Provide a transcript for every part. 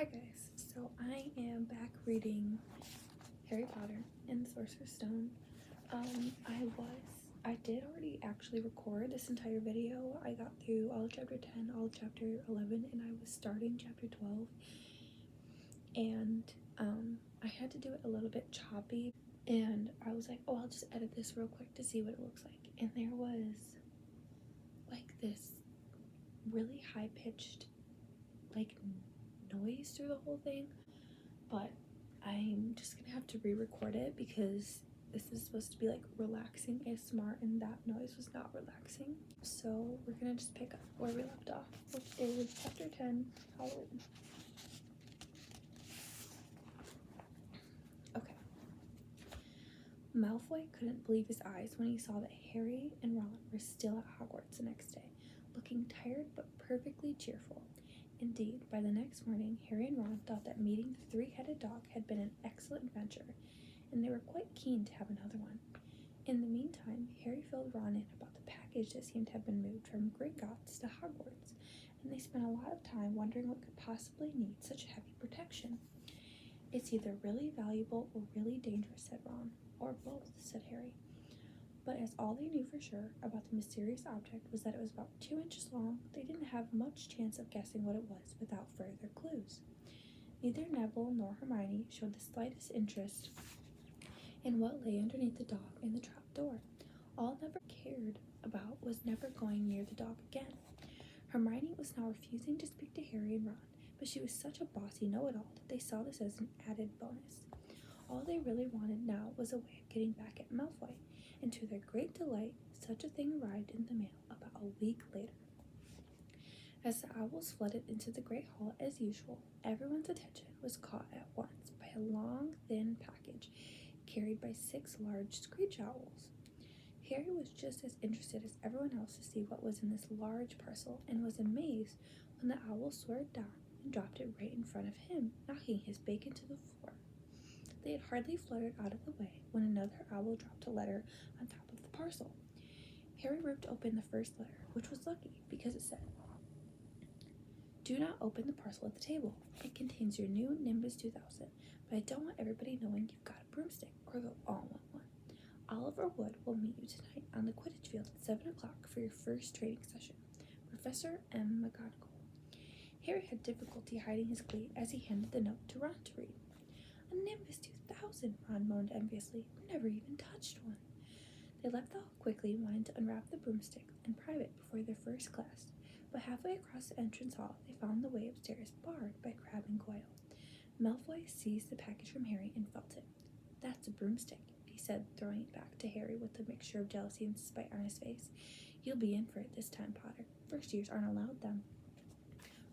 Hi guys, so I am back reading Harry Potter and the Sorcerer's Stone. I did already actually record this entire video. I got through all of chapter 10, all of chapter 11, and I was starting chapter 12. And I had to do it a little bit choppy, and I was like, oh, I'll just edit this real quick to see what it looks like. And there was like this really high-pitched like noise through the whole thing, but I'm just gonna have to re-record it because this is supposed to be like relaxing ASMR and that noise was not relaxing. So we're gonna just pick up where we left off, which is chapter 10, Halloween. Okay. Malfoy couldn't believe his eyes when he saw that Harry and Ron were still at Hogwarts the next day, looking tired but perfectly cheerful. Indeed, by the next morning, Harry and Ron thought that meeting the three-headed dog had been an excellent adventure, and they were quite keen to have another one. In the meantime, Harry filled Ron in about the package that seemed to have been moved from Gringotts to Hogwarts, and they spent a lot of time wondering what could possibly need such heavy protection. It's either really valuable or really dangerous, said Ron. Or both, said Harry. But as all they knew for sure about the mysterious object was that it was about 2 inches long, they didn't have much chance of guessing what it was without further clues. Neither Neville nor Hermione showed the slightest interest in what lay underneath the dog in the trap door. All Neville cared about was never going near the dog again. Hermione was now refusing to speak to Harry and Ron, but she was such a bossy know-it-all that they saw this as an added bonus. All they really wanted now was a way of getting back at Malfoy, and to their great delight, such a thing arrived in the mail about a week later. As the owls flooded into the great hall as usual, everyone's attention was caught at once by a long, thin package carried by 6 large screech owls. Harry was just as interested as everyone else to see what was in this large parcel, and was amazed when the owl soared down and dropped it right in front of him, knocking his bacon to the floor. They had hardly fluttered out of the way when another owl dropped a letter on top of the parcel. Harry ripped open the first letter, which was lucky because it said, "Do not open the parcel at the table. It contains your new Nimbus 2000, but I don't want everybody knowing you've got a broomstick, or they'll all want one. Oliver Wood will meet you tonight on the Quidditch field at 7 o'clock for your first training session. Professor M. McGonagall." Harry had difficulty hiding his glee as he handed the note to Ron to read. "A Nimbus 2000, Ron moaned enviously. Never even touched one." They left the hall quickly, wanting to unwrap the broomstick in private before their first class, but halfway across the entrance hall, they found the way upstairs barred by Crabbe and Goyle. Malfoy seized the package from Harry and felt it. "That's a broomstick," he said, throwing it back to Harry with a mixture of jealousy and spite on his face. "You'll be in for it this time, Potter. First years aren't allowed them."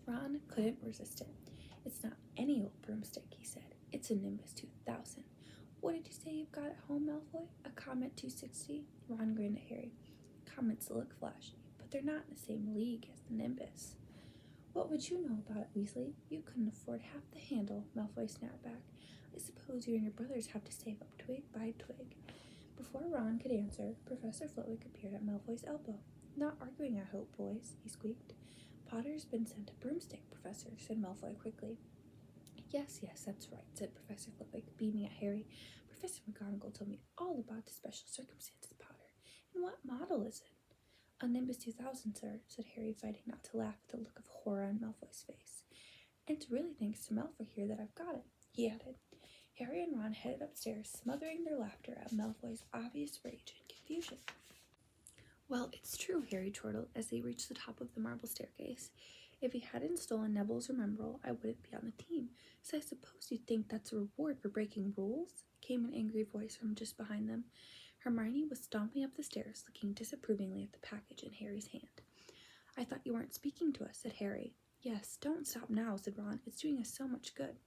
Ron couldn't resist it. "It's not any old broomstick," he said. "It's a Nimbus 2000. What did you say you've got at home, Malfoy? A Comet 260? Ron grinned at Harry. "Comets look flashy, but they're not in the same league as the Nimbus." "What would you know about it, Weasley? You couldn't afford half the handle," Malfoy snapped back. "I suppose you and your brothers have to save up twig by twig." Before Ron could answer, Professor Flitwick appeared at Malfoy's elbow. "Not arguing, I hope, boys," he squeaked. "Potter's been sent a broomstick, Professor," said Malfoy quickly. Yes, that's right," said Professor Flitwick, beaming at Harry. "Professor McGonagall told me all about the special circumstances, Potter. And what model is it?" "A Nimbus 2000, sir," said Harry, fighting not to laugh at the look of horror on Malfoy's face. "And it's really thanks to Malfoy here that I've got it," he added. Harry and Ron headed upstairs, smothering their laughter at Malfoy's obvious rage and confusion. "Well, it's true," Harry chortled as they reached the top of the marble staircase. "If he hadn't stolen Neville's Remembrall, I wouldn't be on the team. So I suppose you think that's a reward for breaking rules?" came an angry voice from just behind them. Hermione was stomping up the stairs, looking disapprovingly at the package in Harry's hand. "I thought you weren't speaking to us," said Harry. "Yes, don't stop now," said Ron. "It's doing us so much good."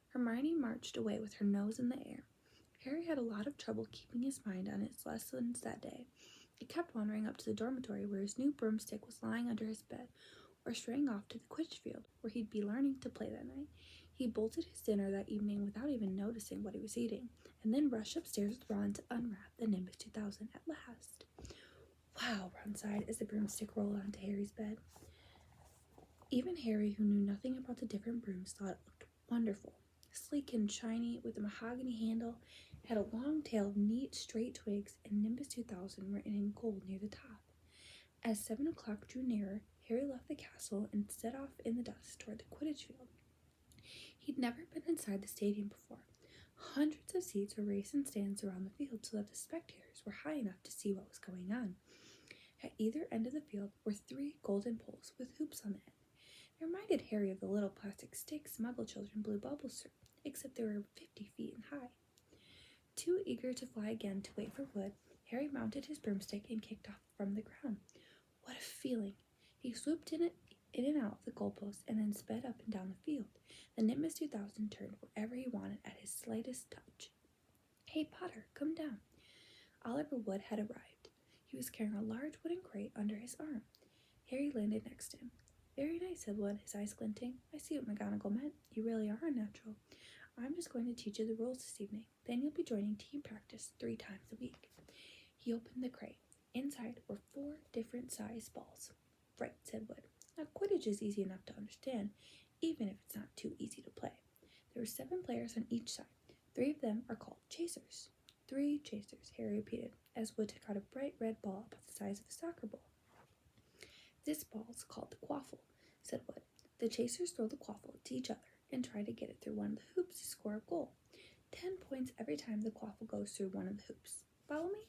Hermione marched away with her nose in the air. Harry had a lot of trouble keeping his mind on his lessons that day. It kept wandering up to the dormitory where his new broomstick was lying under his bed, or straying off to the Quidditch field, where he'd be learning to play that night. He bolted his dinner that evening without even noticing what he was eating, and then rushed upstairs with Ron to unwrap the Nimbus 2000 at last. "Wow," Ron sighed as the broomstick rolled onto Harry's bed. Even Harry, who knew nothing about the different brooms, thought it looked wonderful. Sleek and shiny, with a mahogany handle, it had a long tail of neat, straight twigs, and Nimbus 2000 written in gold near the top. As 7 o'clock drew nearer, Harry left the castle and set off in the dust toward the Quidditch field. He'd never been inside the stadium before. Hundreds of seats were raised in stands around the field so that the spectators were high enough to see what was going on. At either end of the field were 3 golden poles with hoops on the end. It reminded Harry of the little plastic sticks Muggle children blew bubbles through, except they were 50 feet high. Too eager to fly again to wait for wood, Harry mounted his broomstick and kicked off from the ground. What a feeling! He swooped in and out of the goalpost and then sped up and down the field. The Nimbus 2000 turned wherever he wanted at his slightest touch. "Hey, Potter, come down." Oliver Wood had arrived. He was carrying a large wooden crate under his arm. Harry landed next to him. "Very nice," said Wood, his eyes glinting. "I see what McGonagall meant. You really are a natural. I'm just going to teach you the rules this evening. Then you'll be joining team practice 3 times a week." He opened the crate. Inside were 4 different size balls. "Right," said Wood. "Now Quidditch is easy enough to understand, even if it's not too easy to play. There were 7 players on each side. 3 of them are called chasers." "3 chasers," Harry repeated, as Wood took out a bright red ball about the size of a soccer ball. "This ball's called the quaffle," said Wood. "The chasers throw the quaffle to each other and try to get it through one of the hoops to score a goal. 10 points every time the quaffle goes through one of the hoops. Follow me?"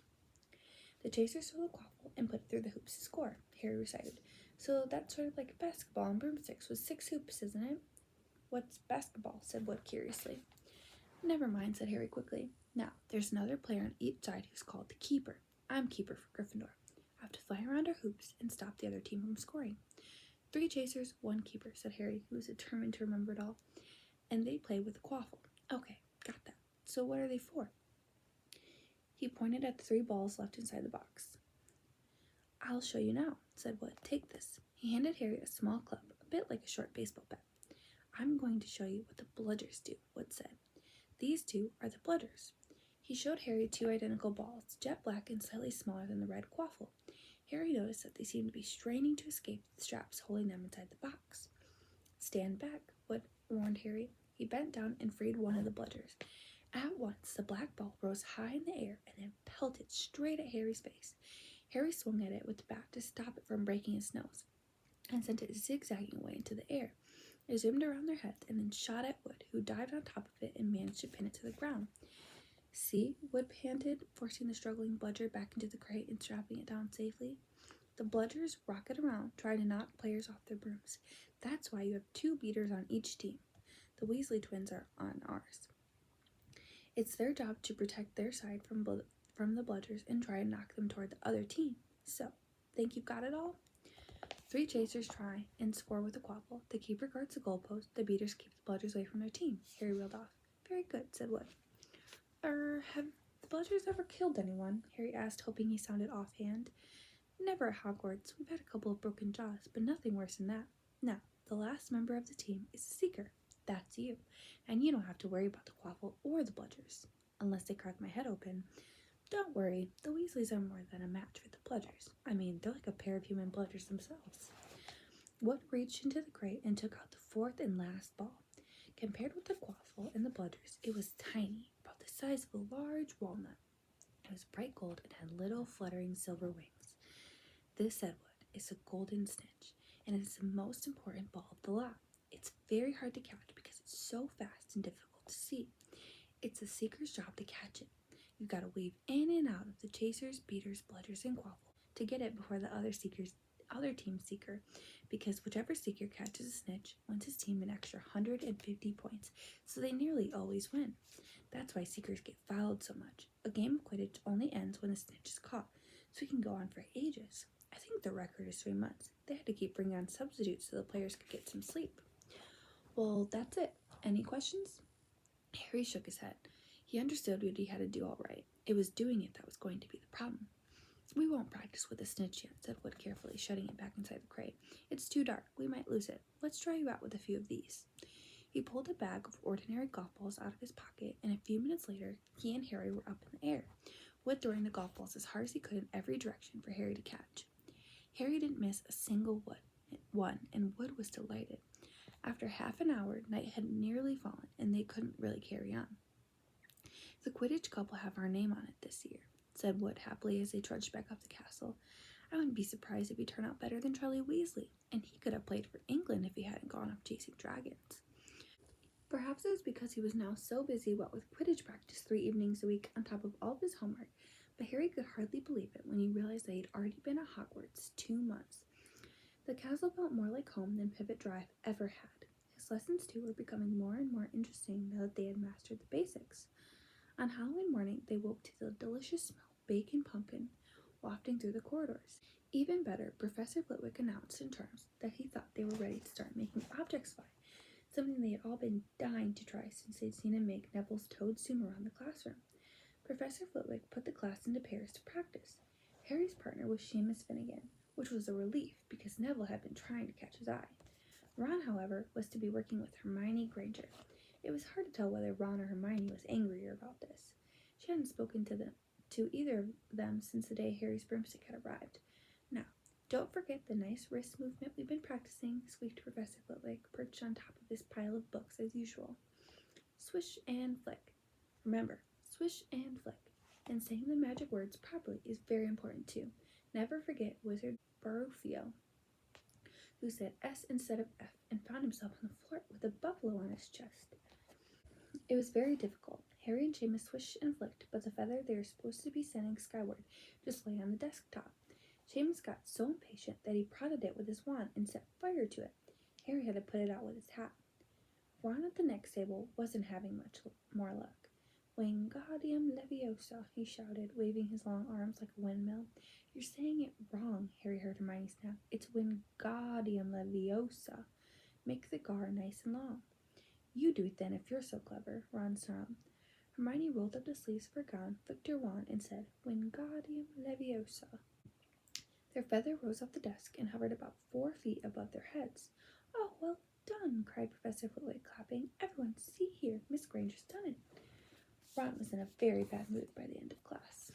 "The chasers throw the quaffle and put it through the hoops to score," Harry recited. "So that's sort of like basketball and broomsticks with 6 hoops, isn't it?" "What's basketball?" said Wood curiously. "Never mind," said Harry quickly. "Now, there's another player on each side who's called the keeper. I'm keeper for Gryffindor. I have to fly around our hoops and stop the other team from scoring." 3 chasers, 1 keeper," said Harry, who was determined to remember it all. "And they play with the quaffle." "Okay, got that. So what are they for?" He pointed at the 3 balls left inside the box. "I'll show you now," said Wood. "Take this." He handed Harry a small club, a bit like a short baseball bat. "I'm going to show you what the bludgers do," Wood said. "These 2 are the bludgers." He showed Harry 2 identical balls, jet black and slightly smaller than the red quaffle. Harry noticed that they seemed to be straining to escape the straps holding them inside the box. "Stand back," Wood warned Harry. He bent down and freed one of the bludgers. At once, the black ball rose high in the air and then pelted straight at Harry's face. Harry swung at it with the bat to stop it from breaking his nose and sent it zigzagging away into the air. It zoomed around their heads and then shot at Wood, who dived on top of it and managed to pin it to the ground. "See?" Wood panted, forcing the struggling bludger back into the crate and strapping it down safely. "The bludgers rocket around, trying to knock players off their brooms. That's why you have 2 beaters on each team. The Weasley twins are on ours. It's their job to protect their side from the bludgers and try and knock them toward the other team. So, think you've got it all?" 3 chasers try and score with the quaffle. The keeper guards the goalpost. The beaters keep the bludgers away from their team. Harry reeled off. "Very good," said Wood. Have the bludgers ever killed anyone?" Harry asked, hoping he sounded offhand. "Never at Hogwarts. We've had a couple of broken jaws, but nothing worse than that. Now, the last member of the team is a seeker. That's you. And you don't have to worry about the quaffle or the bludgers. Unless they crack my head open. Don't worry, the Weasleys are more than a match for the bludgers. I mean, they're like a pair of human bludgers themselves." Wood reached into the crate and took out the 4th and last ball. Compared with the quaffle and the bludgers, it was tiny, about the size of a large walnut. It was bright gold and had little fluttering silver wings. "This," said Wood, "is a golden snitch, and it is the most important ball of the lot. It's very hard to catch because it's so fast and difficult to see. It's the seeker's job to catch it. You've got to weave in and out of the chasers, beaters, bludgers, and quaffle to get it before the other team's seeker, because whichever seeker catches a snitch wins his team an extra 150 points, so they nearly always win. That's why seekers get fouled so much. A game of Quidditch only ends when a snitch is caught, so it can go on for ages. I think the record is 3 months. They had to keep bringing on substitutes so the players could get some sleep." "Well, that's it. Any questions?" Harry shook his head. He understood what he had to do all right. It was doing it that was going to be the problem. "We won't practice with a snitch yet," said Wood carefully, shutting it back inside the crate. "It's too dark. We might lose it. Let's try you out with a few of these." He pulled a bag of ordinary golf balls out of his pocket, and a few minutes later, he and Harry were up in the air, Wood throwing the golf balls as hard as he could in every direction for Harry to catch. Harry didn't miss a single Wood. and Wood was delighted. After half an hour, night had nearly fallen, and they couldn't really carry on. "The Quidditch Club will have our name on it this year," said Wood happily as they trudged back up the castle. "I wouldn't be surprised if he turned out better than Charlie Weasley, and he could have played for England if he hadn't gone off chasing dragons." Perhaps it was because he was now so busy what with Quidditch practice 3 evenings a week on top of all of his homework, but Harry could hardly believe it when he realized that he had already been at Hogwarts 2 months. The castle felt more like home than Pivot Drive ever had. His lessons, too, were becoming more and more interesting now that they had mastered the basics. On Halloween morning, they woke to the delicious smell of bacon pumpkin wafting through the corridors. Even better, Professor Flitwick announced in terms that he thought they were ready to start making objects fly, something they had all been dying to try since they'd seen him make Neville's toad swim around the classroom. Professor Flitwick put the class into pairs to practice. Harry's partner was Seamus Finnegan, which was a relief because Neville had been trying to catch his eye. Ron, however, was to be working with Hermione Granger. It was hard to tell whether Ron or Hermione was angrier about this. She hadn't spoken to either of them since the day Harry's broomstick had arrived. "Now, don't forget the nice wrist movement we've been practicing," squeaked Professor Flitwick, perched on top of his pile of books as usual. "Swish and flick. Remember, swish and flick. And saying the magic words properly is very important too. Never forget Wizard Barufio, who said S instead of F and found himself on the floor with a buffalo on his chest." It was very difficult. Harry and Seamus swished and flicked, but the feather they were supposed to be sending skyward just lay on the desktop. Seamus got so impatient that he prodded it with his wand and set fire to it. Harry had to put it out with his hat. Ron at the next table wasn't having much more luck. "Wingardium Leviosa," he shouted, waving his long arms like a windmill. "You're saying it wrong," Harry heard Hermione snap. "It's Wingardium Leviosa. Make the gar nice and long." "You do it then if you're so clever," Ron snarled. Hermione rolled up the sleeves of her gown, flicked her wand, and said, "Wingardium Leviosa." Their feather rose off the desk and hovered about 4 feet above their heads. "Oh, well done," cried Professor Flitwick, clapping. "Everyone, see here, Miss Granger's done it." Ron was in a very bad mood by the end of class.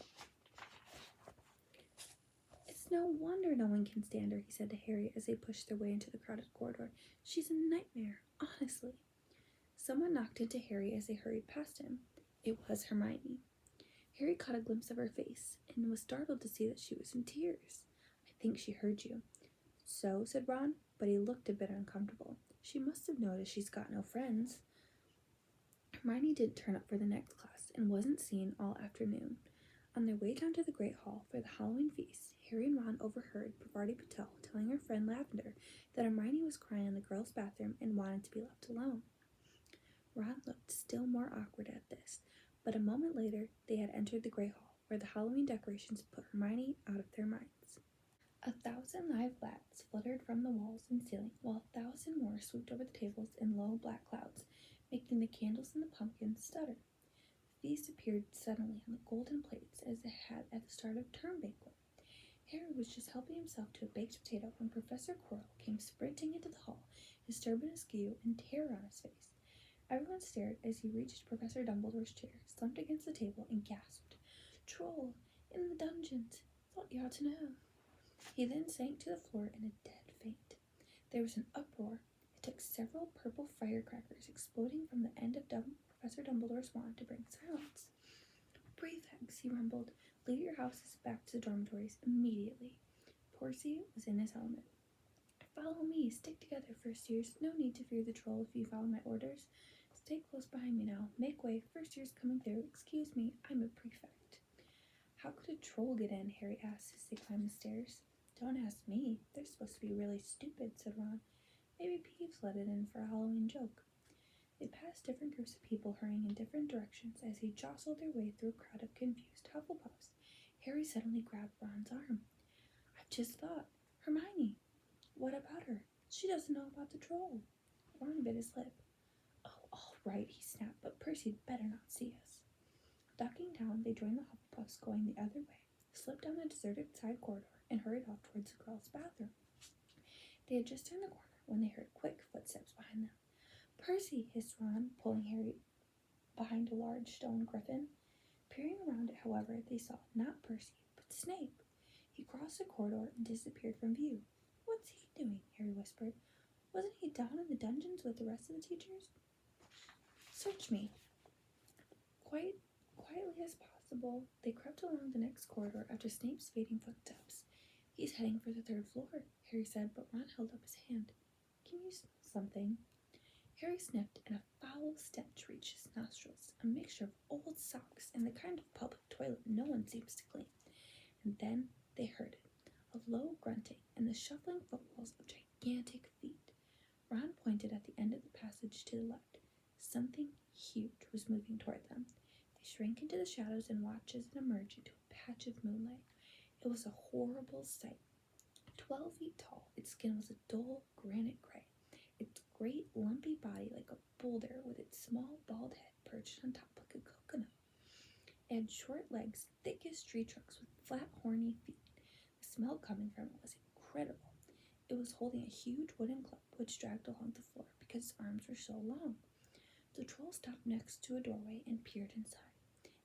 "It's no wonder no one can stand her," he said to Harry as they pushed their way into the crowded corridor. "She's a nightmare, honestly." Someone knocked into Harry as they hurried past him. It was Hermione. Harry caught a glimpse of her face and was startled to see that she was in tears. "I think she heard you." "So," said Ron, but he looked a bit uncomfortable. "She must have noticed she's got no friends." Hermione didn't turn up for the next class and wasn't seen all afternoon. On their way down to the Great Hall for the Halloween feast, Harry and Ron overheard Parvati Patel telling her friend Lavender that Hermione was crying in the girls' bathroom and wanted to be left alone. Ron looked still more awkward at this, but a moment later they had entered the Great Hall, where the Halloween decorations put Hermione out of their minds. 1,000 live bats fluttered from the walls and ceiling, while 1,000 more swooped over the tables in low black clouds, making the candles and the pumpkins stutter. The feast appeared suddenly on the golden plates as it had at the start of term banquet. Harry was just helping himself to a baked potato when Professor Quirrell came sprinting into the hall, his turban askew and terror on his face. Everyone stared as he reached Professor Dumbledore's chair, slumped against the table, and gasped, "Troll! In the dungeons! Thought you ought to know." He then sank to the floor in a dead faint. There was an uproar. It took several purple firecrackers exploding from the end of Professor Dumbledore's wand to bring silence. "Prefects," he rumbled, "lead your houses back to the dormitories immediately." Percy was in his element. "Follow me. Stick together, first years. No need to fear the troll if you follow my orders. Stay close behind me now. Make way. First years coming through. Excuse me, I'm a prefect." "How could a troll get in?" Harry asked as they climbed the stairs. "Don't ask me. They're supposed to be really stupid," said Ron. "Maybe Peeves let it in for a Halloween joke." They passed different groups of people hurrying in different directions as they jostled their way through a crowd of confused Hufflepuffs. Harry suddenly grabbed Ron's arm. "I've just thought. Hermione. What about her? She doesn't know about the troll." Ron bit his lip. "Oh, all right," he snapped, "but Percy'd better not see us." Ducking down, they joined the Hufflepuffs going the other way, slipped down the deserted side corridor, and hurried off towards the girls' bathroom. They had just turned the corner when they heard quick footsteps behind them. "Percy!" hissed Ron, pulling Harry behind a large stone griffin. Peering around it, however, they saw not Percy, but Snape. He crossed the corridor and disappeared from view. "What's he doing?" Harry whispered. "Wasn't he down in the dungeons with the rest of the teachers?" "Search me." Quietly as possible, they crept along the next corridor after Snape's fading footsteps. "He's heading for the third floor," Harry said, but Ron held up his hand. "Can you smell something?" Harry sniffed, and a foul stench reached his nostrils, a mixture of old socks and the kind of public toilet no one seems to clean. And then they heard it, a low grunting and the shuffling footfalls of gigantic feet. Ron pointed at the end of the passage to the left. Something huge was moving toward them. They shrank into the shadows and watched as it emerged into a patch of moonlight. It was a horrible sight. 12 feet tall, its skin was a dull granite gray, its great lumpy body like a boulder with its small bald head perched on top like a coconut. It had short legs, thick as tree trunks, with flat, horny feet. The smell coming from it was incredible. It was holding a huge wooden club which dragged along the floor because its arms were so long. The troll stopped next to a doorway and peered inside.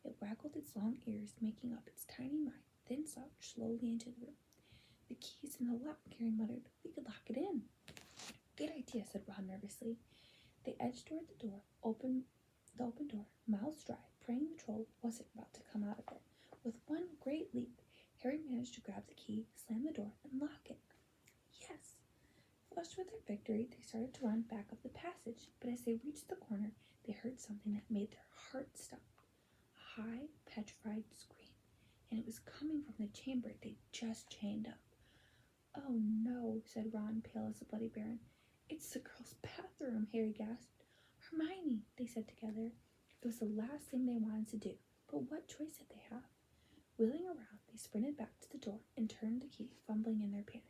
It waggled its long ears, making up its tiny mind, then slouched slowly into the room. "The key's in the lock," Harry muttered. "We could lock it in." "Good idea," said Ron nervously. They edged toward the open door, mouths dry, praying the troll wasn't about to come out of it. With one great leap, Harry managed to grab the key, slam the door, and lock it. Yes! Flushed with their victory, they started to run back up the passage, but as they reached the corner, they heard something that made their hearts stop. A high, petrified scream, and it was coming from the chamber they'd just chained up. "Oh no," said Ron, pale as a bloody baron. "It's the girls' bathroom," Harry gasped. "Hermione," they said together. It was the last thing they wanted to do, but what choice did they have? Wheeling around, they sprinted back to the door and turned the key, fumbling in their panic.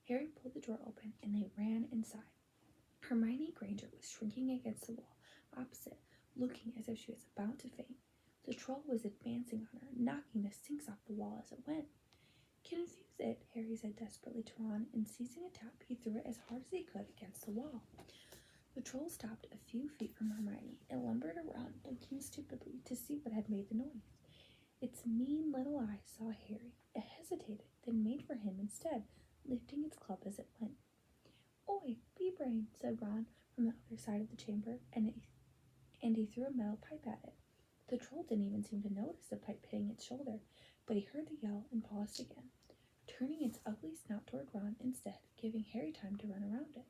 Harry pulled the door open, and they ran inside. Hermione Granger was shrinking against the wall opposite, looking as if she was about to faint. The troll was advancing on her, knocking the sinks off the wall as it went. "Confuse it," Harry said desperately to Ron, and seizing a tap, he threw it as hard as he could against the wall. The troll stopped a few feet from Hermione and lumbered around, blinking stupidly to see what had made the noise. Its mean little eyes saw Harry. It hesitated, then made for him instead, lifting its club as it went. "Oi, bee-brain," said Ron from the other side of the chamber, and he threw a metal pipe at it. The troll didn't even seem to notice the pipe hitting its shoulder, but he heard the yell and paused again, turning its ugly snout toward Ron instead, giving Harry time to run around it.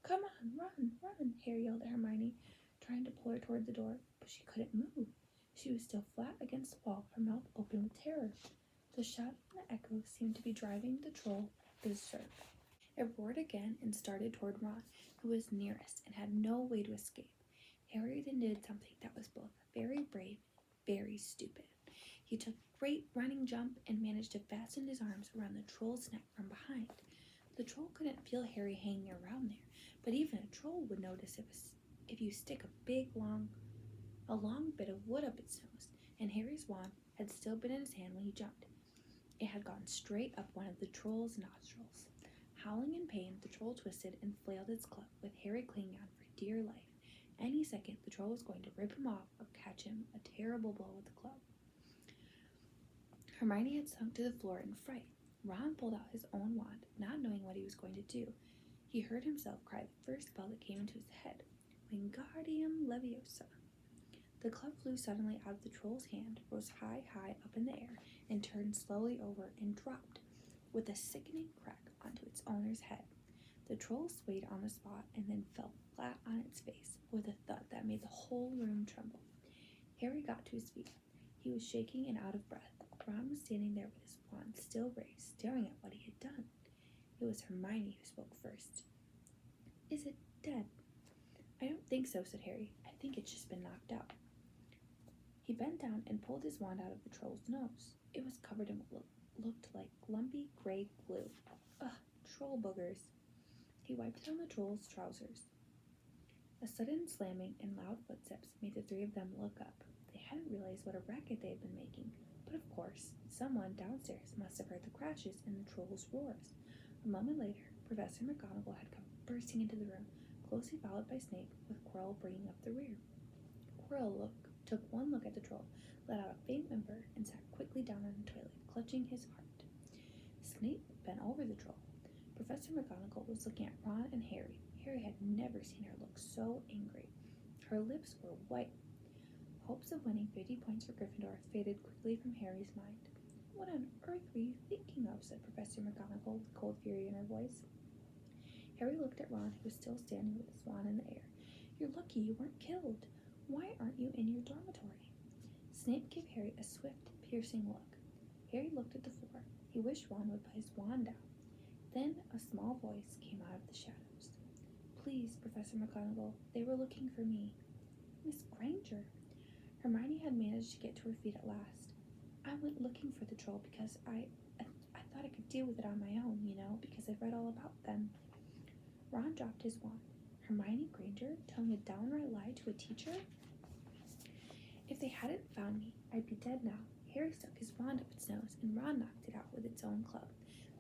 "Come on, run," Harry yelled at Hermione, trying to pull her toward the door, but she couldn't move. She was still flat against the wall, her mouth open with terror. The shout and the echoes seemed to be driving the troll berserk. It roared again and started toward Ron, who was nearest and had no way to escape. Harry then did something that was both very brave and very stupid. He took a great running jump and managed to fasten his arms around the troll's neck from behind. The troll couldn't feel Harry hanging around there, but even a troll would notice if you stick a long bit of wood up its nose, and Harry's wand had still been in his hand when he jumped. It had gone straight up one of the troll's nostrils. Howling in pain, the troll twisted and flailed its club, with Harry clinging on for dear life. Any second, the troll was going to rip him off or catch him a terrible blow with the club. Hermione had sunk to the floor in fright. Ron pulled out his own wand, not knowing what he was going to do. He heard himself cry the first spell that came into his head, Wingardium Leviosa. The club flew suddenly out of the troll's hand, rose high up in the air, and turned slowly over and dropped, with a sickening crack, onto its owner's head. The troll swayed on the spot and then fell flat on its face, with a thud that made the whole room tremble. Harry got to his feet. He was shaking and out of breath. Ron was standing there with his wand still raised, staring at what he had done. It was Hermione who spoke first. "Is it dead?" "I don't think so," said Harry. "I think it's just been knocked out." He bent down and pulled his wand out of the troll's nose. It was covered in what looked like lumpy gray glue. Ugh, troll boogers. He wiped it on the troll's trousers. A sudden slamming and loud footsteps made the three of them look up. They hadn't realized what a racket they had been making, but of course, someone downstairs must have heard the crashes and the troll's roars. A moment later, Professor McGonagall had come bursting into the room, closely followed by Snape, with Quirrell bringing up the rear. Quirrell took one look at the troll, let out a faint whimper, and sat quickly down on the toilet, clutching his heart. Snape bent over the troll. Professor McGonagall was looking at Ron and Harry. Harry had never seen her look so angry. Her lips were white. Hopes of winning 50 points for Gryffindor faded quickly from Harry's mind. "What on earth were you thinking of?" said Professor McGonagall with cold fury in her voice. Harry looked at Ron, who was still standing with his wand in the air. "You're lucky you weren't killed. Why aren't you in your dormitory?" Snape gave Harry a swift, piercing look. Harry looked at the floor. He wished Ron would put his wand down. Then a small voice came out of the shadows. "Please, Professor McGonagall, they were looking for me." "Miss Granger." Hermione had managed to get to her feet at last. "I went looking for the troll because I thought I could deal with it on my own, because I've read all about them." Ron dropped his wand. Hermione Granger telling a downright lie to a teacher? "If they hadn't found me, I'd be dead now." Harry stuck his wand up its nose, and Ron knocked it out with its own club.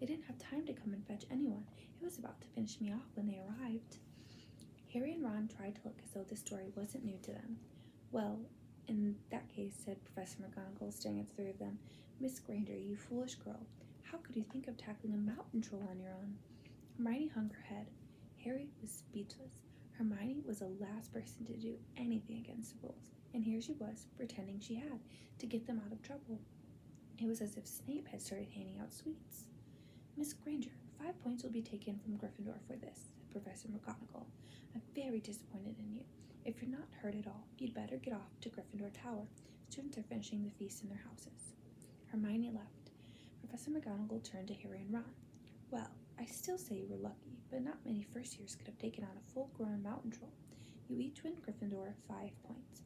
"They didn't have time to come and fetch anyone. It was about to finish me off when they arrived." Harry and Ron tried to look as though the story wasn't new to them. "Well, in that case," said Professor McGonagall, staring at the three of them, "Miss Granger, you foolish girl, how could you think of tackling a mountain troll on your own?" Hermione hung her head. Harry was speechless. Hermione was the last person to do anything against the rules, and here she was, pretending she had, to get them out of trouble. It was as if Snape had started handing out sweets. "Miss Granger, 5 points will be taken from Gryffindor for this," said Professor McGonagall. "I'm very disappointed in you. If you're not hurt at all, you'd better get off to Gryffindor Tower. Students are finishing the feast in their houses." Hermione left. Professor McGonagall turned to Harry and Ron. "Well, I still say you were lucky, but not many first years could have taken on a full-grown mountain troll. You each win Gryffindor 5 points.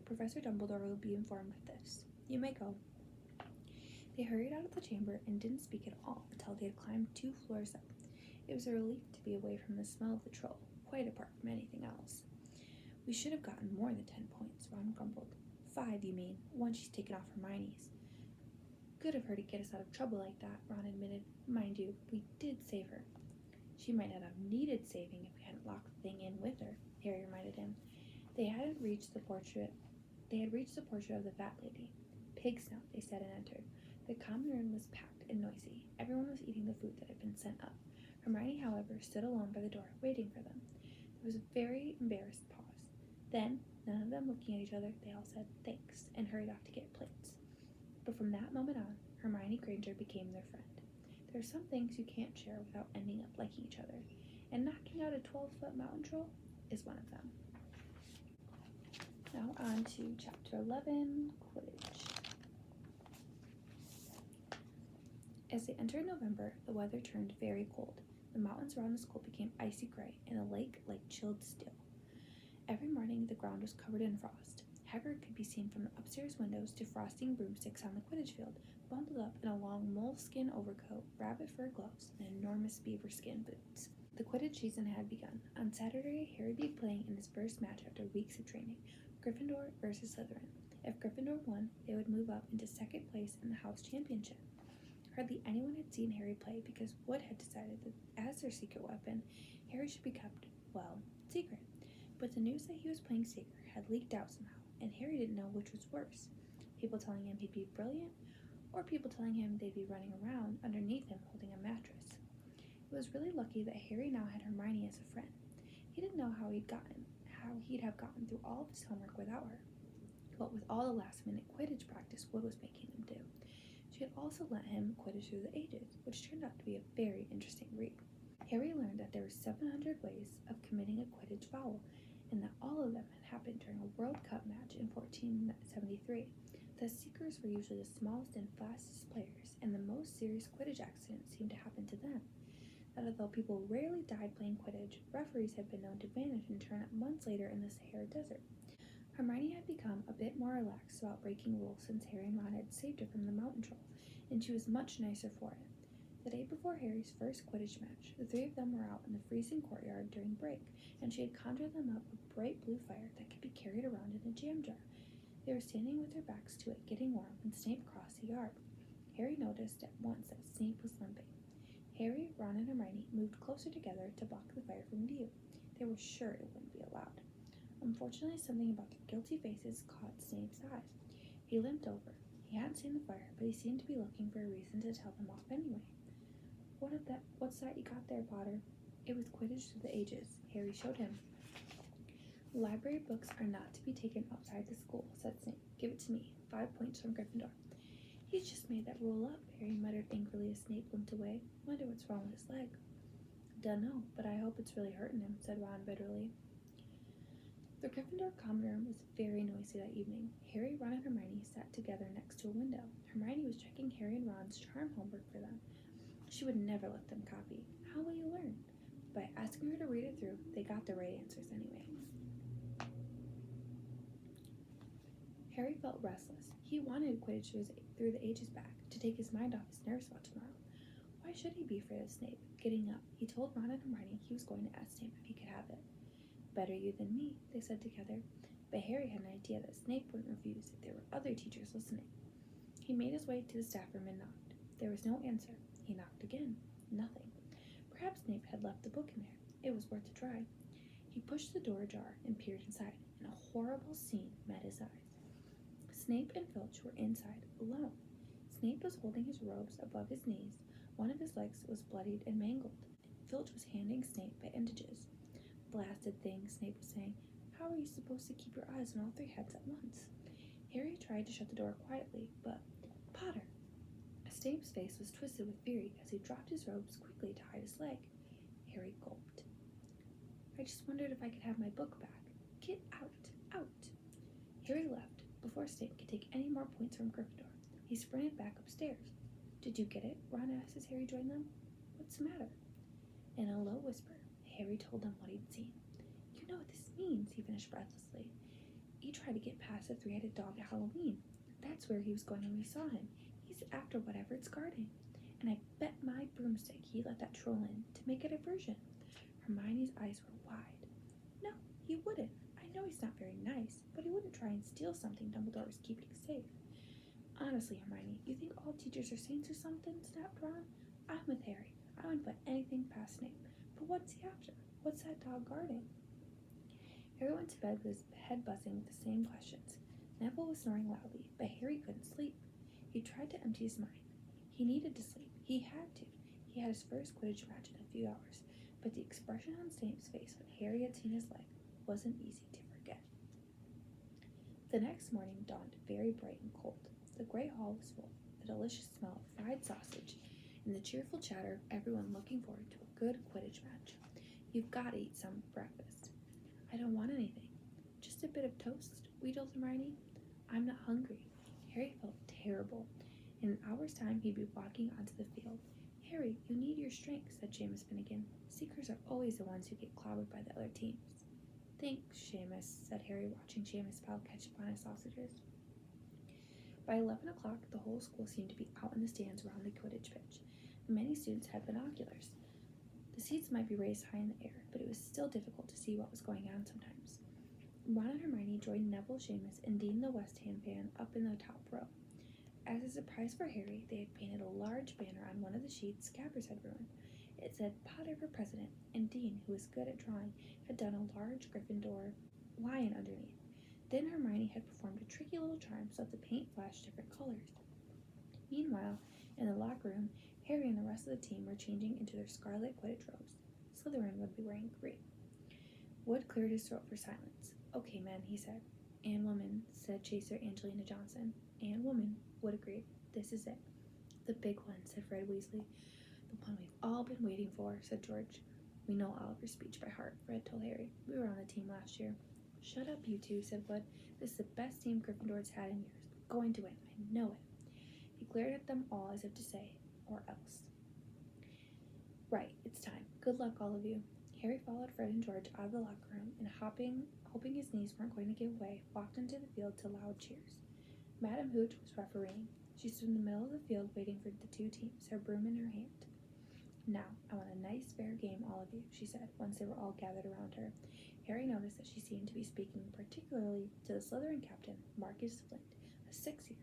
Professor Dumbledore will be informed of this. You may go." They hurried out of the chamber and didn't speak at all until they had climbed 2 floors up. It was a relief to be away from the smell of the troll, quite apart from anything else. "We should have gotten more than 10 points, Ron grumbled. 5, you mean, once she's taken off Hermione's." "Good of her to get us out of trouble like that," Ron admitted. "Mind you, we did save her." "She might not have needed saving if we hadn't locked the thing in with her," Harry reminded him. They had reached the portrait of the fat lady. "Pig snout," they said, and entered. The common room was packed and noisy. Everyone was eating the food that had been sent up. Hermione, however, stood alone by the door, waiting for them. There was a very embarrassed pause. Then, none of them looking at each other, they all said thanks and hurried off to get plates. But from that moment on, Hermione Granger became their friend. There are some things you can't share without ending up liking each other, and knocking out a 12-foot mountain troll is one of them. Now on to Chapter 11, Quidditch. As they entered November, the weather turned very cold. The mountains around the school became icy gray, and the lake like chilled steel. Every morning, the ground was covered in frost. Hagrid could be seen from the upstairs windows to frosting broomsticks on the Quidditch field, bundled up in a long moleskin overcoat, rabbit fur gloves, and enormous beaver skin boots. The Quidditch season had begun. On Saturday, Harry would be playing in his first match after weeks of training, Gryffindor versus Slytherin. If Gryffindor won, they would move up into second place in the house championship. Hardly anyone had seen Harry play because Wood had decided that as their secret weapon, Harry should be kept, well, secret. But the news that he was playing Saker had leaked out somehow, and Harry didn't know which was worse. People telling him he'd be brilliant, or people telling him they'd be running around underneath him holding a mattress. It was really lucky that Harry now had Hermione as a friend. He didn't know how he'd have gotten through all of his homework without her. What with all the last-minute Quidditch practice Wood was making him do. She had also lent him Quidditch Through the Ages, which turned out to be a very interesting read. Harry learned that there were 700 ways of committing a Quidditch foul, and that all of them had happened during a World Cup match in 1473. The Seekers were usually the smallest and fastest players, and the most serious Quidditch accidents seemed to happen to them. That although people rarely died playing Quidditch, referees had been known to vanish and turn up months later in the Sahara Desert. Hermione had become a bit more relaxed about breaking rules since Harry and Ron had saved her from the mountain troll, and she was much nicer for it. The day before Harry's first Quidditch match, the three of them were out in the freezing courtyard during break, and she had conjured them up a bright blue fire that could be carried around in a jam jar. They were standing with their backs to it, getting warm, when Snape crossed the yard. Harry noticed at once that Snape was limping. Harry, Ron, and Hermione moved closer together to block the fire from view. They were sure it wouldn't be allowed. Unfortunately, something about their guilty faces caught Snape's eye. He limped over. He hadn't seen the fire, but he seemed to be looking for a reason to tell them off anyway. What's that you got there, Potter? It was Quidditch through the ages. Harry showed him. Library books are not to be taken outside the school, said Snape. Give it to me. 5 points from Gryffindor. He's just made that rule up, Harry muttered angrily as Snape limped away. Wonder what's wrong with his leg. Dunno, but I hope it's really hurting him, said Ron bitterly. The Gryffindor common room was very noisy that evening. Harry, Ron, and Hermione sat together next to a window. Hermione was checking Harry and Ron's charm homework for them. She would never let them copy. How will you learn? By asking her to read it through, they got the right answers anyway. Harry felt restless. He wanted Quidditch through the ages back, to take his mind off his nerves about tomorrow. Why should he be afraid of Snape? Getting up, he told Ron and Hermione he was going to ask Snape if he could have it. Better you than me, they said together, but Harry had an idea that Snape wouldn't refuse if there were other teachers listening. He made his way to the staff room and knocked. There was no answer. He knocked again. Nothing. Perhaps Snape had left the book in there. It was worth a try. He pushed the door ajar and peered inside, and a horrible scene met his eyes. Snape and Filch were inside, alone. Snape was holding his robes above his knees. One of his legs was bloodied and mangled. Filch was handing Snape bandages. Blasted thing, Snape was saying. How are you supposed to keep your eyes on all three heads at once? Harry tried to shut the door quietly, but Potter! Snape's face was twisted with fury as he dropped his robes quickly to hide his leg. Harry gulped. I just wondered if I could have my book back. Get out! Out! Harry left before Snape could take any more points from Gryffindor. He sprinted back upstairs. Did you get it? Ron asked as Harry joined them. What's the matter? In a low whisper, Harry told them what he'd seen. You know what this means, he finished breathlessly. He tried to get past the three-headed dog at Halloween. That's where he was going when we saw him. He's after whatever it's guarding. And I bet my broomstick he let that troll in to make a diversion. Hermione's eyes were wide. No, he wouldn't. I know he's not very nice, but he wouldn't try and steal something Dumbledore was keeping safe. Honestly, Hermione, you think all teachers are saints or something? Snapped Ron. I'm with Harry. I wouldn't put anything past Snape. But what's he after? What's that dog guarding? Harry went to bed with his head buzzing with the same questions. Neville was snoring loudly, but Harry couldn't sleep. He tried to empty his mind. He needed to sleep. He had to. He had his first Quidditch match in a few hours, but the expression on Snape's face when Harry had seen his leg wasn't easy to forget. The next morning dawned very bright and cold. The great hall was full, the delicious smell of fried sausage, and the cheerful chatter of everyone looking forward to a good Quidditch match. You've got to eat some breakfast. I don't want anything. Just a bit of toast, wheedled Hermione. I'm not hungry. Harry felt terrible. In an hour's time, he'd be walking onto the field. Harry, you need your strength, said Seamus Finnegan. Seekers are always the ones who get clobbered by the other teams. Thanks, Seamus, said Harry, watching Seamus pile ketchup on his sausages. By 11 o'clock, the whole school seemed to be out in the stands around the Quidditch pitch. Many students had binoculars. The seats might be raised high in the air, but it was still difficult to see what was going on sometimes. Ron and Hermione joined Neville, Seamus, and Dean the West Hand fan up in the top row. As a surprise for Harry, they had painted a large banner on one of the sheets Scabbers had ruined. It said Potter for President, and Dean, who was good at drawing, had done a large Gryffindor lion underneath. Then Hermione had performed a tricky little charm so that the paint flashed different colors. Meanwhile, in the locker room, Harry and the rest of the team were changing into their scarlet Quidditch robes. Slytherin would be wearing green. Wood cleared his throat for silence. Okay, men, he said. And woman, said Chaser Angelina Johnson. And woman, Wood agreed. This is it. The big one, said Fred Weasley. The one we've all been waiting for, said George. We know Oliver's speech by heart, Fred told Harry. We were on the team last year. Shut up, you two, said Wood. This is the best team Gryffindor's had in years. We're going to win. I know it. He glared at them all as if to say, or else. Right, it's time. Good luck, all of you. Harry followed Fred and George out of the locker room and, hoping his knees weren't going to give way, walked into the field to loud cheers. Madame Hooch was refereeing. She stood in the middle of the field waiting for the two teams, her broom in her hand. Now, I want a nice, fair game, all of you, she said, once they were all gathered around her. Harry noticed that she seemed to be speaking particularly to the Slytherin captain, Marcus Flint, a six-year.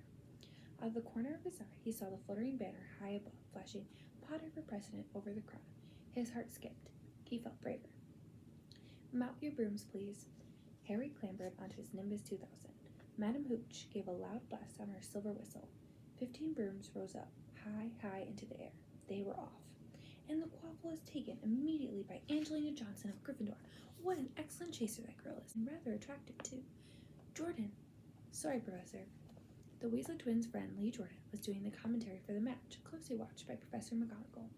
Out of the corner of his eye, he saw the fluttering banner high above, flashing Potter for President over the crowd. His heart skipped. He felt braver. Mount your brooms, please. Harry clambered onto his Nimbus 2000. Madame Hooch gave a loud blast on her silver whistle. 15 brooms rose up, high, high into the air. They were off. and the quaffle is taken immediately by Angelina Johnson of Gryffindor. What an excellent chaser that girl is, and rather attractive too. Jordan. Sorry, Professor. The Weasley twins' friend Lee Jordan was doing the commentary for the match, closely watched by Professor McGonagall.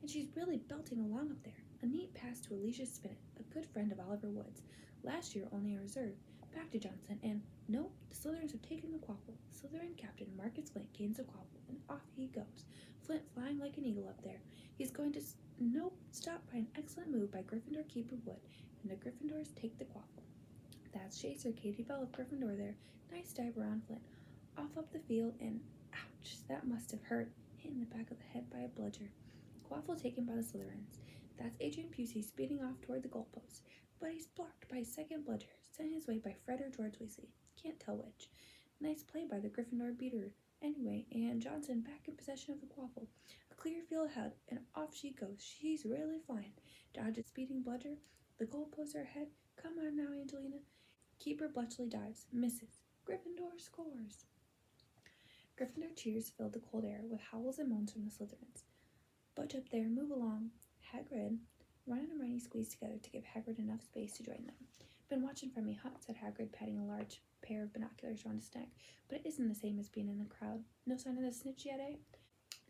And she's really belting along up there. A neat pass to Alicia Spinnet, a good friend of Oliver Wood's. Last year only a reserve. Back to Johnson, and nope, the Slytherins have taken the quaffle. Slytherin captain Marcus Flint gains the quaffle, and off he goes. Flint flying like an eagle up there. He's going to stopped by an excellent move by Gryffindor keeper Wood, and the Gryffindors take the quaffle. That's Chaser Katie Bell of Gryffindor there. Nice dive around Flint. Off up the field, and ouch, that must have hurt. Hit in the back of the head by a bludger. Quaffle taken by the Slytherins. That's Adrian Pusey speeding off toward the goalpost, but he's blocked by a second bludger, sent his way by Fred or George Weasley. Can't tell which. Nice play by the Gryffindor beater. Anyway, and Johnson back in possession of the quaffle. A clear field ahead, and off she goes. She's really flying. Dodges speeding bludger. The goalposts are ahead. Come on now, Angelina. Keeper Bletchley dives. Misses. Gryffindor scores. Gryffindor cheers filled the cold air with howls and moans from the Slytherins. Budge up there, move along. Hagrid. Ron and Hermione squeezed together to give Hagrid enough space to join them. Been watching from me hot, said Hagrid, patting a large pair of binoculars around his neck, but it isn't the same as being in the crowd. No sign of the snitch yet, eh?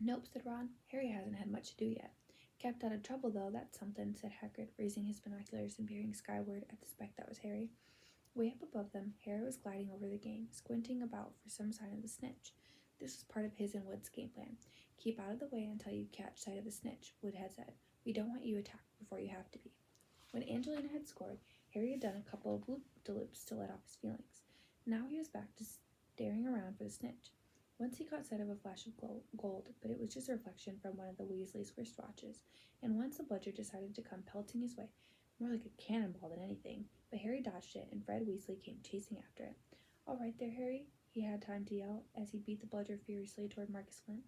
Nope, said Ron. Harry hasn't had much to do yet. Kept out of trouble, though, that's something, said Hagrid, raising his binoculars and peering skyward at the speck that was Harry. Way up above them, Harry was gliding over the game, squinting about for some sign of the snitch. This was part of his and Wood's game plan. Keep out of the way until you catch sight of the snitch, Wood had said. We don't want you attacked before you have to be. When Angelina had scored, Harry had done a couple of loop-de-loops to let off his feelings. Now he was back to staring around for the snitch. Once he caught sight of a flash of gold, but it was just a reflection from one of the Weasleys' wristwatches, and once the bludger decided to come pelting his way, more like a cannonball than anything, but Harry dodged it, and Fred Weasley came chasing after it. All right there, Harry, he had time to yell as he beat the bludger furiously toward Marcus Flint.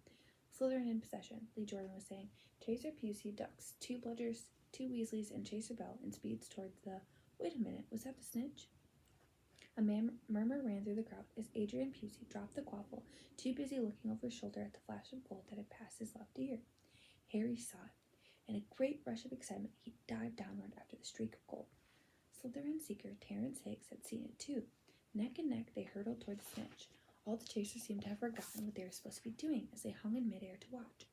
Slytherin in possession, Lee Jordan was saying. Chaser Pusey ducks 2 bludgers, 2 Weasleys, and Chaser Bell and speeds towards the... Wait a minute, was that the snitch? A murmur ran through the crowd as Adrian Pusey dropped the quaffle, too busy looking over his shoulder at the flash of gold that had passed his left ear. Harry saw it. In a great rush of excitement, he dived downward after the streak of gold. Slytherin seeker Terence Higgs had seen it too. Neck and neck, they hurtled toward the snitch. All the chasers seemed to have forgotten what they were supposed to be doing as they hung in midair to watch.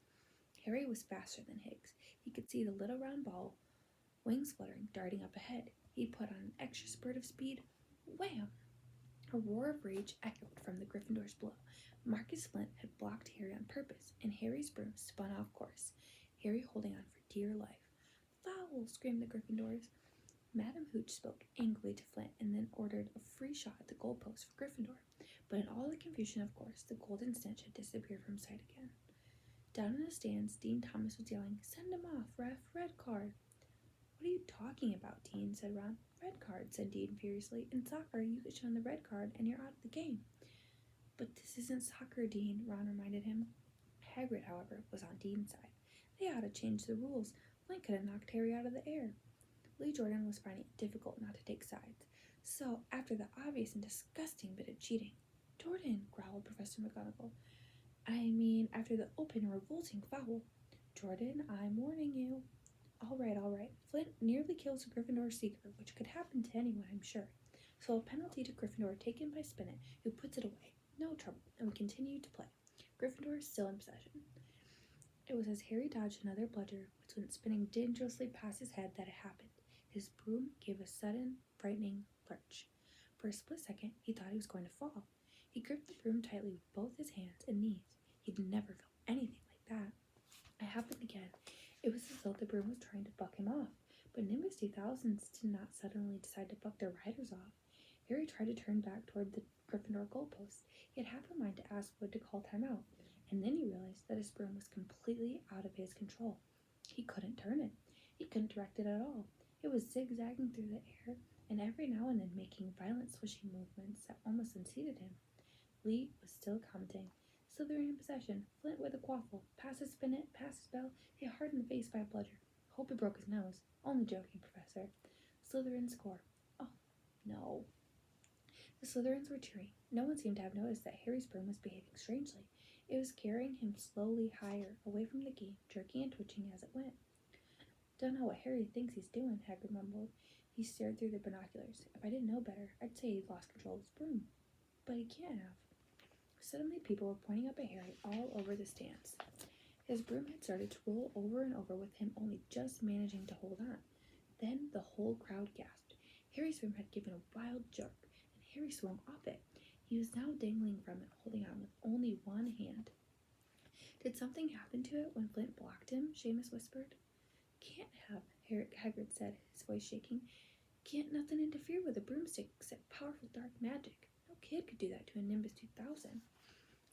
Harry was faster than Higgs. He could see the little round ball, wings fluttering, darting up ahead. He put on an extra spurt of speed. Wham! A roar of rage echoed from the Gryffindors below. Marcus Flint had blocked Harry on purpose, and Harry's broom spun off course, Harry holding on for dear life. Foul! Screamed the Gryffindors. Madame Hooch spoke angrily to Flint and then ordered a free shot at the goalpost for Gryffindor. But in all the confusion, of course, the golden snitch had disappeared from sight again. Down in the stands, Dean Thomas was yelling, "Send him off, ref! Red card!" "What are you talking about, Dean?" said Ron. "Red card," said Dean furiously. "In soccer, you get shown the red card and you're out of the game." "But this isn't soccer, Dean," Ron reminded him. Hagrid, however, was on Dean's side. They ought to change the rules. Flint could have knocked Harry out of the air. Lee Jordan was finding it difficult not to take sides. So, after the obvious and disgusting bit of cheating, "Jordan," growled Professor McGonagall. "I mean, after the open and revolting foul." "Jordan, I'm warning you." All right. Flint nearly kills a Gryffindor seeker, which could happen to anyone, I'm sure. So a penalty to Gryffindor taken by Spinnet, who puts it away. No trouble, and we continue to play. Gryffindor is still in possession. It was as Harry dodged another bludger, which went spinning dangerously past his head, that it happened. His broom gave a sudden, frightening lurch. For a split second, he thought he was going to fall. He gripped the broom tightly with both his hands and knees. He'd never felt anything like that. It happened again. It was as though the broom was trying to buck him off, but Nimbus 2000s did not suddenly decide to buck their riders off. Harry tried to turn back toward the Gryffindor goalpost. He had half a mind to ask Wood to call time out, and then he realized that his broom was completely out of his control. He couldn't turn it. He couldn't direct it at all. It was zigzagging through the air, and every now and then making violent swishing movements that almost unseated him. Lee was still counting. Slytherin in possession. Flint with a quaffle. Passes Spinnet, passes Bell, hit hard in the face by a bludger. Hope it broke his nose. Only joking, Professor. Slytherin score. Oh, no. The Slytherins were cheering. No one seemed to have noticed that Harry's broom was behaving strangely. It was carrying him slowly higher, away from the game, jerking and twitching as it went. Don't know what Harry thinks he's doing, Hagrid mumbled. He stared through the binoculars. If I didn't know better, I'd say he'd lost control of his broom. But he can't have. Suddenly people were pointing up at Harry all over the stands. His broom had started to roll over and over with him only just managing to hold on. Then the whole crowd gasped. Harry's broom had given a wild jerk, and Harry swung off it. He was now dangling from it, holding on with only one hand. Did something happen to it when Flint blocked him? Seamus whispered. Can't have, Hagrid said, his voice shaking. Can't nothing interfere with a broomstick except powerful dark magic. No kid could do that to a Nimbus 2000.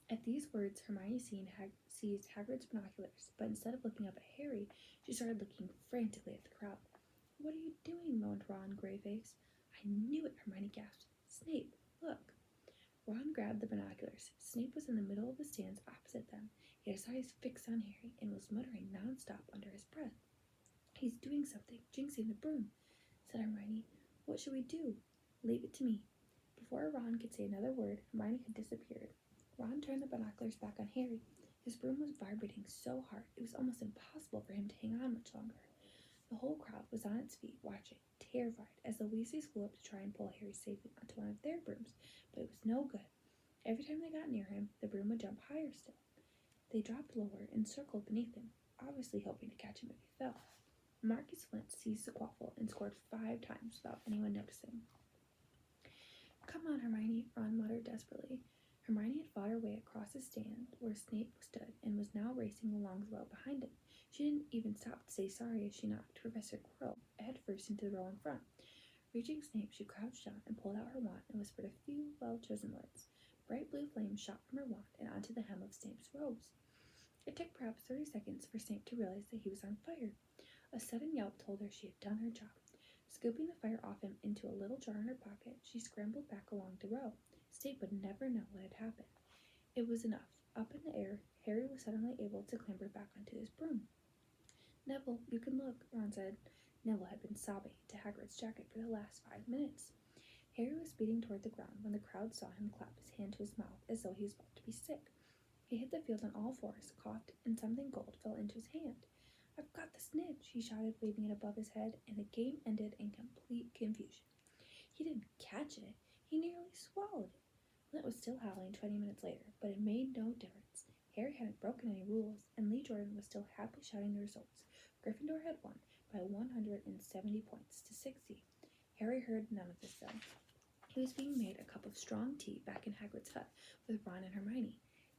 At these words, Hermione seized Hagrid's binoculars, but instead of looking up at Harry, she started looking frantically at the crowd. What are you doing? Moaned Ron, grey-faced. I knew it, Hermione gasped. Snape, look. Ron grabbed the binoculars. Snape was in the middle of the stands opposite them. He had his eyes fixed on Harry and was muttering non-stop under his breath. He's doing something, jinxing the broom, said Hermione. What should we do? Leave it to me. Before Ron could say another word, Hermione had disappeared. Ron turned the binoculars back on Harry. His broom was vibrating so hard it was almost impossible for him to hang on much longer. The whole crowd was on its feet, watching, terrified, as the Weasleys flew up to try and pull Harry safely onto one of their brooms, but it was no good. Every time they got near him, the broom would jump higher still. They dropped lower and circled beneath him, obviously hoping to catch him if he fell. Marcus Flint seized the quaffle and scored 5 times without anyone noticing. Come on, Hermione, Ron muttered desperately. Hermione had fought her way across the stand where Snape stood and was now racing along the row behind him. She didn't even stop to say sorry as she knocked Professor Quirrell headfirst into the row in front. Reaching Snape, she crouched down and pulled out her wand and whispered a few well-chosen words. Bright blue flames shot from her wand and onto the hem of Snape's robes. It took perhaps 30 seconds for Snape to realize that he was on fire. A sudden yelp told her she had done her job. Scooping the fire off him into a little jar in her pocket, she scrambled back along the row. Snape would never know what had happened. It was enough. Up in the air, Harry was suddenly able to clamber back onto his broom. Neville, you can look, Ron said. Neville had been sobbing into Hagrid's jacket for the last 5 minutes. Harry was speeding toward the ground when the crowd saw him clap his hand to his mouth as though he was about to be sick. He hit the field on all fours, coughed, and something gold fell into his hand. I've got the snitch, he shouted, waving it above his head, and the game ended in complete confusion. He didn't catch it. He nearly swallowed it. Flint was still howling 20 minutes later, but it made no difference. Harry hadn't broken any rules, and Lee Jordan was still happily shouting the results. Gryffindor had won by 170 points to 60. Harry heard none of this, though. He was being made a cup of strong tea back in Hagrid's hut with Ron and Hermione.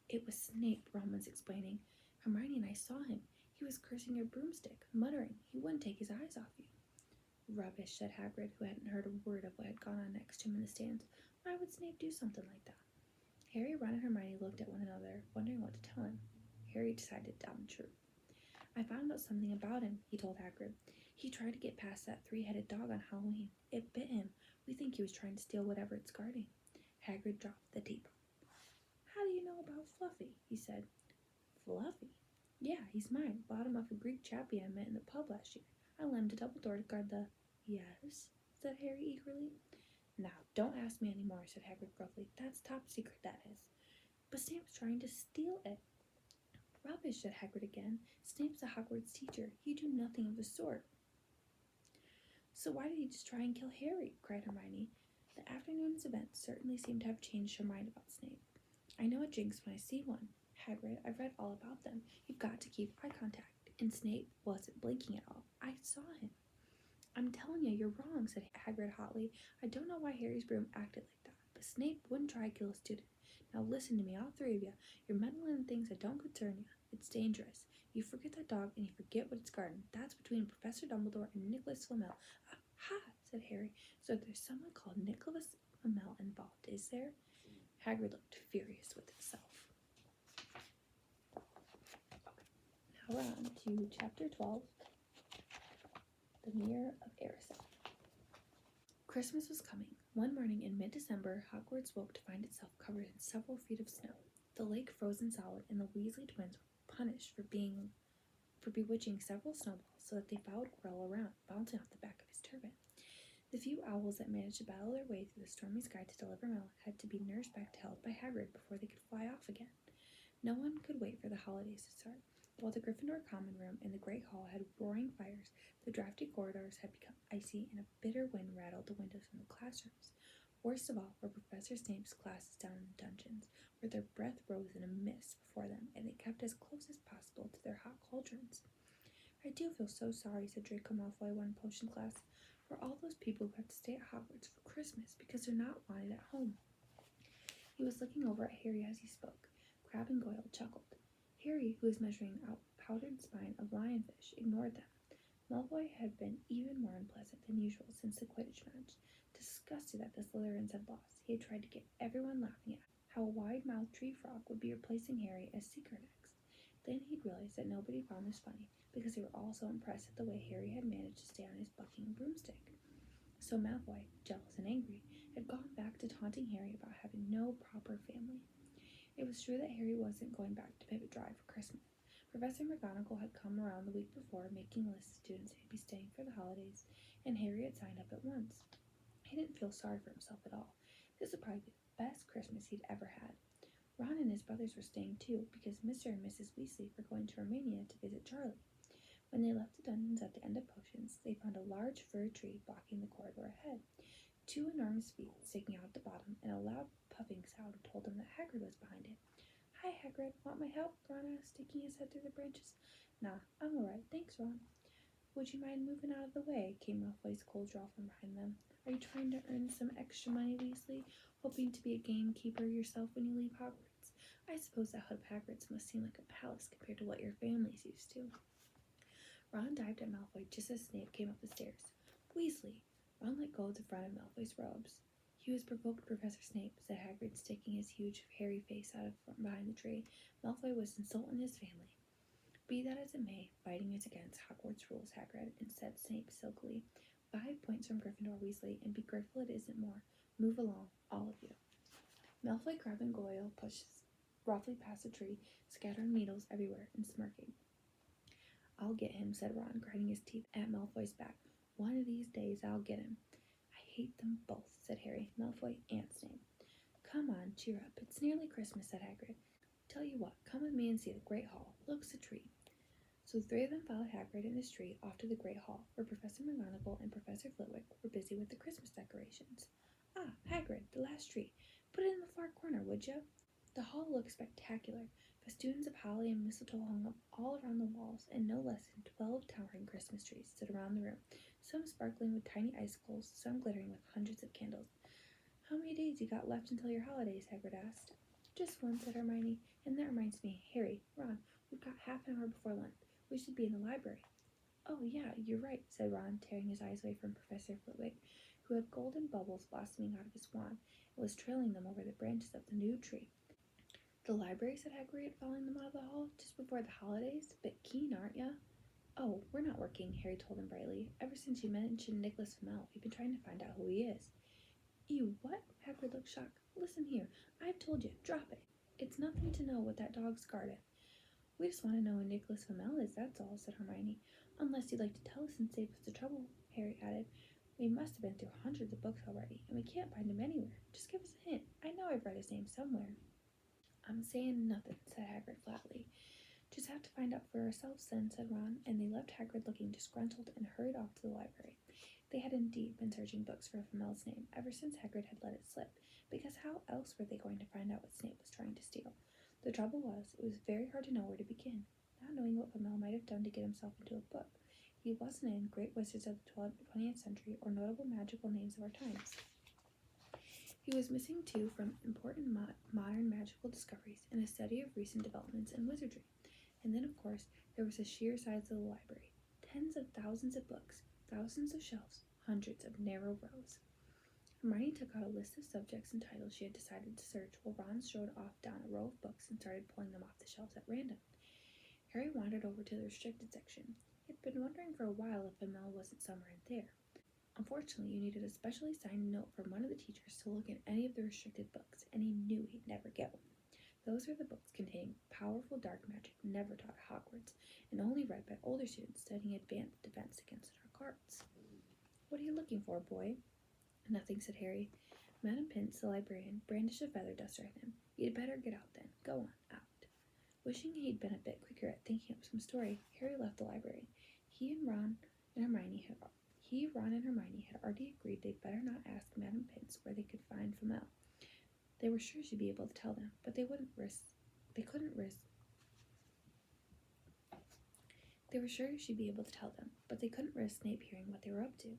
It was Snape, Ron was explaining. Hermione and I saw him. He was cursing your broomstick, muttering he wouldn't take his eyes off you. Rubbish, said Hagrid, who hadn't heard a word of what had gone on next to him in the stands. Why would Snape do something like that? Harry, Ron, and Hermione looked at one another, wondering what to tell him. Harry decided to tell the truth. I found out something about him, he told Hagrid. He tried to get past that 3-headed dog on Halloween. It bit him. We think he was trying to steal whatever it's guarding. Hagrid dropped the teapot. How do you know about Fluffy? He said. Fluffy? Yeah, he's mine. Bought him off a Greek chappie I met in the pub last year. I lent him to Dumbledore to guard the... Yes, said Harry eagerly. Now, don't ask me any more, said Hagrid gruffly. That's top secret, that is. But Snape's trying to steal it. Rubbish, said Hagrid again. Snape's a Hogwarts teacher. He'd do nothing of the sort. So why did he just try and kill Harry? Cried Hermione. The afternoon's events certainly seemed to have changed her mind about Snape. I know a jinx when I see one. Hagrid, I've read all about them. You've got to keep eye contact. And Snape wasn't blinking at all. I saw him. I'm telling you, you're wrong, said Hagrid hotly. I don't know why Harry's broom acted like that, but Snape wouldn't try to kill a student. Now listen to me, all 3 of you. You're meddling in things that don't concern you. It's dangerous. You forget that dog and you forget what it's guarding. That's between Professor Dumbledore and Nicholas Flamel. Ha, said Harry. So there's someone called Nicholas Flamel involved, is there? Hagrid looked furious with himself. Now we're on to Chapter 12, The Mirror of Erised. Christmas was coming. One morning in mid-December, Hogwarts woke to find itself covered in several feet of snow. The lake frozen solid, and the Weasley twins were punished for bewitching several snowballs so that they followed Quirrell around, bouncing off the back of his turban. The few owls that managed to battle their way through the stormy sky to deliver mail had to be nursed back to health by Hagrid before they could fly off again. No one could wait for the holidays to start. While the Gryffindor common room and the Great Hall had roaring fires, the drafty corridors had become icy, and a bitter wind rattled the windows from the classrooms. Worst of all were Professor Snape's classes down in the dungeons, where their breath rose in a mist before them, and they kept as close as possible to their hot cauldrons. "I do feel so sorry," said Draco Malfoy one potion class, "for all those people who have to stay at Hogwarts for Christmas because they're not wanted at home." He was looking over at Harry as he spoke. Crabbe and Goyle chuckled. Harry, who was measuring out the powdered spine of lionfish, ignored them. Malfoy had been even more unpleasant than usual since the Quidditch match. Disgusted that the Slytherins had lost, he had tried to get everyone laughing at how a wide-mouthed tree frog would be replacing Harry as Seeker next. Then he'd realized that nobody found this funny, because they were all so impressed at the way Harry had managed to stay on his bucking broomstick. So Malfoy, jealous and angry, had gone back to taunting Harry about having no proper family. It was true that Harry wasn't going back to Pivot Drive for Christmas. Professor McGonagall had come around the week before, making lists of students who'd be staying for the holidays, and Harry had signed up at once. He didn't feel sorry for himself at all. This would probably be the best Christmas he'd ever had. Ron and his brothers were staying too, because Mr. and Mrs. Weasley were going to Romania to visit Charlie. When they left the dungeons at the end of potions, they found a large fir tree blocking the corridor ahead. Two enormous feet sticking out at the bottom, and a loud puffing sound told them that Hagrid was behind it. "Hi, Hagrid. Want my help?" Ron asked, sticking his head through the branches. "Nah, I'm alright. Thanks, Ron." "Would you mind moving out of the way?" came Malfoy's cold drawl from behind them. "Are you trying to earn some extra money, Weasley? Hoping to be a gamekeeper yourself when you leave Hogwarts? I suppose that Hood of Hagrid's must seem like a palace compared to what your family's used to." Ron dived at Malfoy just as Snape came up the stairs. "Weasley!" Ron let go of the front of Malfoy's robes. "You has provoked Professor Snape," said Hagrid, sticking his huge, hairy face out from behind the tree. "Malfoy was insulting his family." "Be that as it may, fighting is against Hogwarts rules, Hagrid," and said Snape silkily. 5 points from Gryffindor, Weasley, and be grateful it isn't more. Move along, all of you." Malfoy, Crabbe, and Goyle pushed roughly past the tree, scattering needles everywhere and smirking. "I'll get him," said Ron, grinding his teeth at Malfoy's back. "One of these days I'll get him." "I hate them both," said Harry, Malfoy, and Snape. "Come on, cheer up. It's nearly Christmas," said Hagrid. "Tell you what, come with me and see the Great Hall. Look's a treat." So the three of them followed Hagrid and his tree off to the Great Hall, where Professor McGonagall and Professor Flitwick were busy with the Christmas decorations. "Ah, Hagrid, the last tree. Put it in the far corner, would you?" The hall looked spectacular. Festoons of holly and mistletoe hung up all around the walls, and no less than 12 towering Christmas trees stood around the room, some sparkling with tiny icicles, some glittering with hundreds of candles. "How many days you got left until your holidays?" Hagrid asked. "Just one," said Hermione. "And that reminds me, Harry, Ron, we've got half an hour before lunch. We should be in the library." "Oh, yeah, you're right," said Ron, tearing his eyes away from Professor Flitwick, who had golden bubbles blossoming out of his wand and was trailing them over the branches of the new tree. "The library," said Hagrid, following them out of the hall, "just before the holidays? Bit keen, aren't ya?" "Oh, we're not working," Harry told him brightly. "Ever since you mentioned Nicholas Flamel, we've been trying to find out who he is." "You what?" Hagrid looked shocked. "Listen here, I've told you, drop it. It's nothing to know what that dog's guarded." "We just want to know who Nicholas Flamel is, that's all," said Hermione. "Unless you'd like to tell us and save us the trouble," Harry added. "We must have been through hundreds of books already, and we can't find him anywhere. Just give us a hint. I know I've read his name somewhere." "I'm saying nothing," said Hagrid flatly. "Just have to find out for ourselves then," said Ron, and they left Hagrid looking disgruntled and hurried off to the library. They had indeed been searching books for Flamel's name ever since Hagrid had let it slip, because how else were they going to find out what Snape was trying to steal? The trouble was, it was very hard to know where to begin, not knowing what Flamel might have done to get himself into a book. He wasn't in Great Wizards of the 20th Century or notable magical names of our times. He was missing, too, from important modern magical discoveries and a study of recent developments in wizardry. And then, of course, there was the sheer size of the library. Tens of thousands of books, thousands of shelves, hundreds of narrow rows. Hermione took out a list of subjects and titles she had decided to search, while Ron strode off down a row of books and started pulling them off the shelves at random. Harry wandered over to the restricted section. He had been wondering for a while if Flamel wasn't somewhere in there. Unfortunately, you needed a specially signed note from one of the teachers to look at any of the restricted books, and he knew he'd never get one. Those were the books containing powerful dark magic never taught at Hogwarts, and only read by older students studying advanced defense against the dark arts. "What are you looking for, boy?" "Nothing," said Harry. Madame Pince, the librarian, brandished a feather duster at him. "You'd better get out then. Go on, out." Wishing he'd been a bit quicker at thinking up some story, Harry left the library. Ron, and Hermione had already agreed they'd better not ask Madame Pince where they could find Flamel. They were sure she'd be able to tell them, but they couldn't risk Snape hearing what they were up to.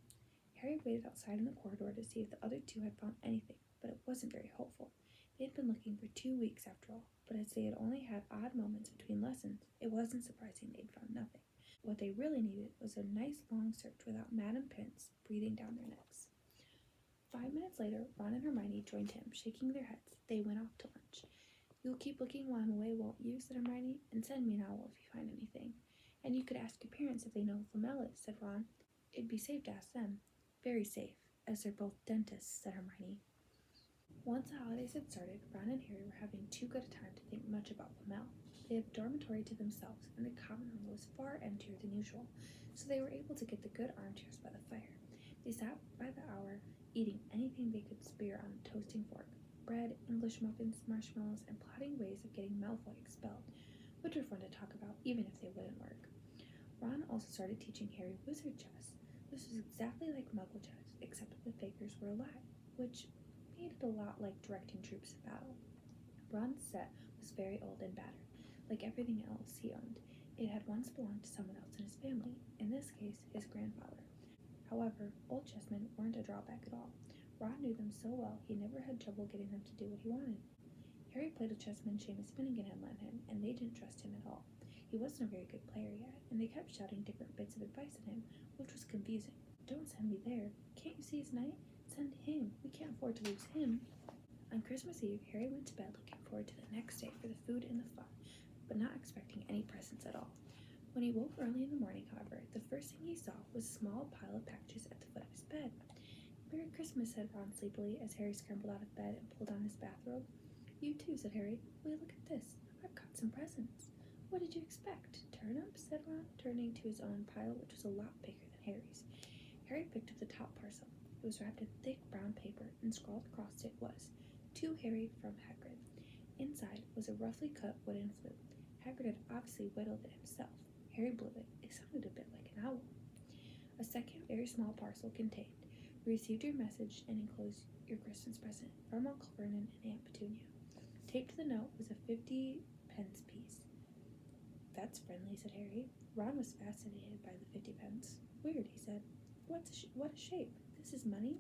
Harry waited outside in the corridor to see if the other two had found anything, but it wasn't very hopeful. They had been looking for 2 weeks after all, but as they had only had odd moments between lessons, it wasn't surprising they'd found nothing. What they really needed was a nice long search without Madame Pince breathing down their necks. 5 minutes later, Ron and Hermione joined him, shaking their heads. They went off to lunch. "You'll keep looking while I'm away, won't you?" said Hermione, "and send me an owl if you find anything. And you could ask your parents if they know who Flamel is," said Ron. "It'd be safe to ask them." "Very safe, as they're both dentists," said Hermione. Once the holidays had started, Ron and Harry were having too good a time to think much about Flamel. They had a dormitory to themselves, and the common room was far emptier than usual, so they were able to get the good armchairs by the fire. They sat by the hour, eating anything they could spear on a toasting fork: bread, English muffins, marshmallows, and plotting ways of getting Malfoy expelled, which were fun to talk about even if they wouldn't work. Ron also started teaching Harry wizard chess. This was exactly like Muggle chess, except that the figures were alive, which made it a lot like directing troops in battle. Ron's set was very old and battered. Like everything else he owned, it had once belonged to someone else in his family, in this case, his grandfather. However, old chessmen weren't a drawback at all. Ron knew them so well he never had trouble getting them to do what he wanted. Harry played a chessman Seamus Finnegan had lent him, and they didn't trust him at all. He wasn't a very good player yet, and they kept shouting different bits of advice at him, which was confusing. "Don't send me there. Can't you see his knight? Send him. We can't afford to lose him." On Christmas Eve, Harry went to bed looking forward to the next day for the food and the fun, but not expecting any presents at all. When he woke early in the morning, however, the first thing he saw was a small pile of packages at the foot of his bed. "Merry Christmas," said Ron sleepily as Harry scrambled out of bed and pulled on his bathrobe. "You too," said Harry. "Wait, look at this. I've got some presents." "What did you expect? Turnips?" said Ron, turning to his own pile, which was a lot bigger than Harry's. Harry picked up the top parcel. It was wrapped in thick brown paper, and scrawled across it was, "To Harry from Hagrid." Inside was a roughly cut wooden flute. Hagrid had obviously whittled it himself. Harry blew it. It sounded a bit like an owl. A second very small parcel contained, "We received your message and enclosed your Christmas present from Uncle Vernon and Aunt Petunia." Taped to the note was a 50-pence piece. "That's friendly," said Harry. Ron was fascinated by the 50 pence. "Weird," he said. What a shape. This is money?"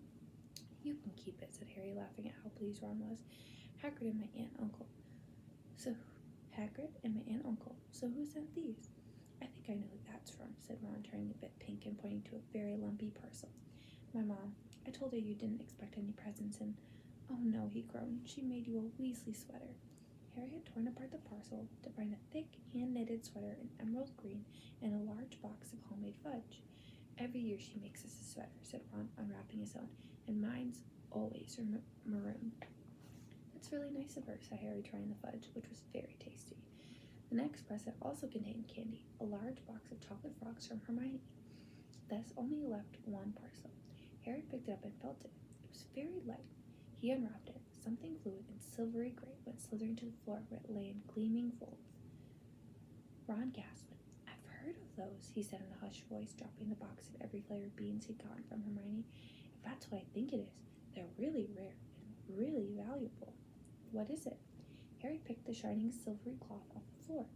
"You can keep it," said Harry, laughing at how pleased Ron was. Hagrid and my aunt and uncle. So who sent these?" "I think I know who that's from," said Ron, turning a bit pink and pointing to a very lumpy parcel. "My mom. I told her you didn't expect any presents, and—" "Oh no," he groaned, "she made you a Weasley sweater." Harry had torn apart the parcel to find a thick, hand-knitted sweater in emerald green and a large box of homemade fudge. "Every year she makes us a sweater," said Ron, unwrapping his own, "and mine's always maroon." "That's really nice of her," said Harry, trying the fudge, which was very tasty. The next present also contained candy, a large box of chocolate frogs from Hermione. Thus only left one parcel. Harry picked it up and felt it. It was very light. He unwrapped it. Something fluid and silvery gray went slithering to the floor where it lay in gleaming folds. Ron gasped. "I've heard of those," he said in a hushed voice, dropping the box of every flavor of beans he'd gotten from Hermione. "If that's what I think it is, they're really rare and really valuable." "What is it?" Harry picked the shining silvery cloth off the floor.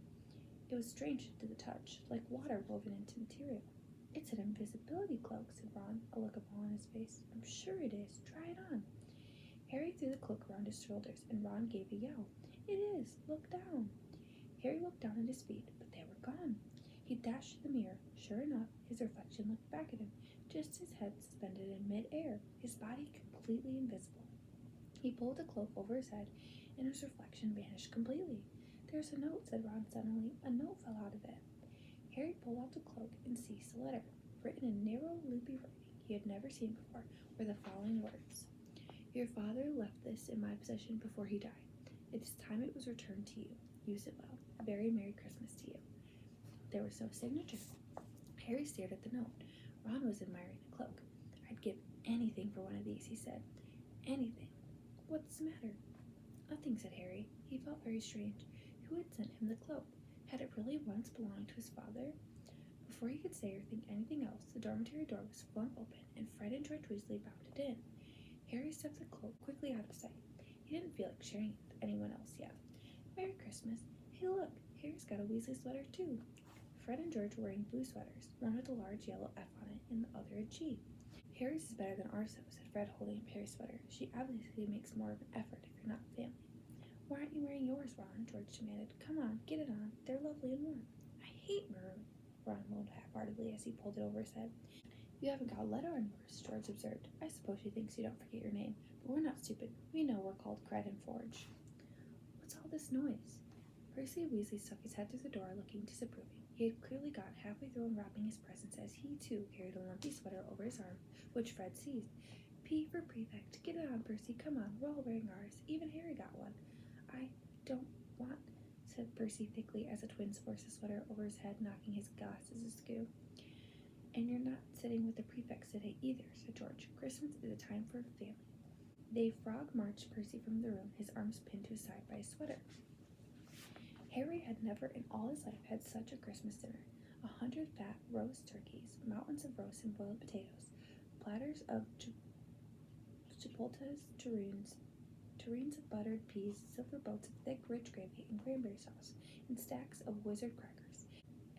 It was strange to the touch, like water woven into material. "It's an invisibility cloak," said Ron, a look of awe on his face. "I'm sure it is. Try it on." Harry threw the cloak around his shoulders, and Ron gave a yell. "It is! Look down!" Harry looked down at his feet, but they were gone. He dashed to the mirror. Sure enough, his reflection looked back at him, just his head suspended in mid-air, his body completely invisible. He pulled the cloak over his head, and his reflection vanished completely. "There's a note," said Ron suddenly. "A note fell out of it." Harry pulled out the cloak and seized the letter. Written in narrow, loopy writing he had never seen before were the following words: "Your father left this in my possession before he died. It is time it was returned to you. Use it well. Very Merry Christmas to you." There was no signature. Harry stared at the note. Ron was admiring the cloak. "I'd give anything for one of these," he said. "Anything. What's the matter?" "Nothing," said Harry. He felt very strange. He Who had sent him the cloak? Had it really once belonged to his father? Before he could say or think anything else, the dormitory door was flung open, and Fred and George Weasley bounded in. Harry stuffed the cloak quickly out of sight. He didn't feel like sharing it with anyone else yet. Merry Christmas. Hey look, Harry's got a Weasley sweater too. Fred and George were wearing blue sweaters, one with a large yellow F on it and the other a G. Harry's is better than ours, said Fred, holding up Harry's sweater. She obviously makes more of an effort if you're not family. Why aren't you wearing yours, Ron? George demanded. Come on, get it on. They're lovely and warm. I hate maroon, Ron moaned half-heartedly as he pulled it over his head. You haven't got a letter on yours, George observed. I suppose she thinks you don't forget your name, but we're not stupid. We know we're called Cred and Forge. What's all this noise? Percy Weasley stuck his head through the door, looking disapproving. He had clearly gotten halfway through unwrapping his presents as he, too, carried a lumpy sweater over his arm, which Fred seized. P for prefect. Get it on, Percy. Come on, we're all wearing ours. Even Harry got one. I don't want, said Percy thickly as the twins forced the sweater over his head, knocking his glasses askew. And you're not sitting with the prefects today either, said George. Christmas is a time for family. They frog-marched Percy from the room, his arms pinned to his side by his sweater. Harry had never in all his life had such a Christmas dinner. 100 fat roast turkeys, mountains of roast and boiled potatoes, platters of chipolatas, tureens of buttered peas, silver boats of thick, rich gravy and cranberry sauce, and stacks of wizard crackers,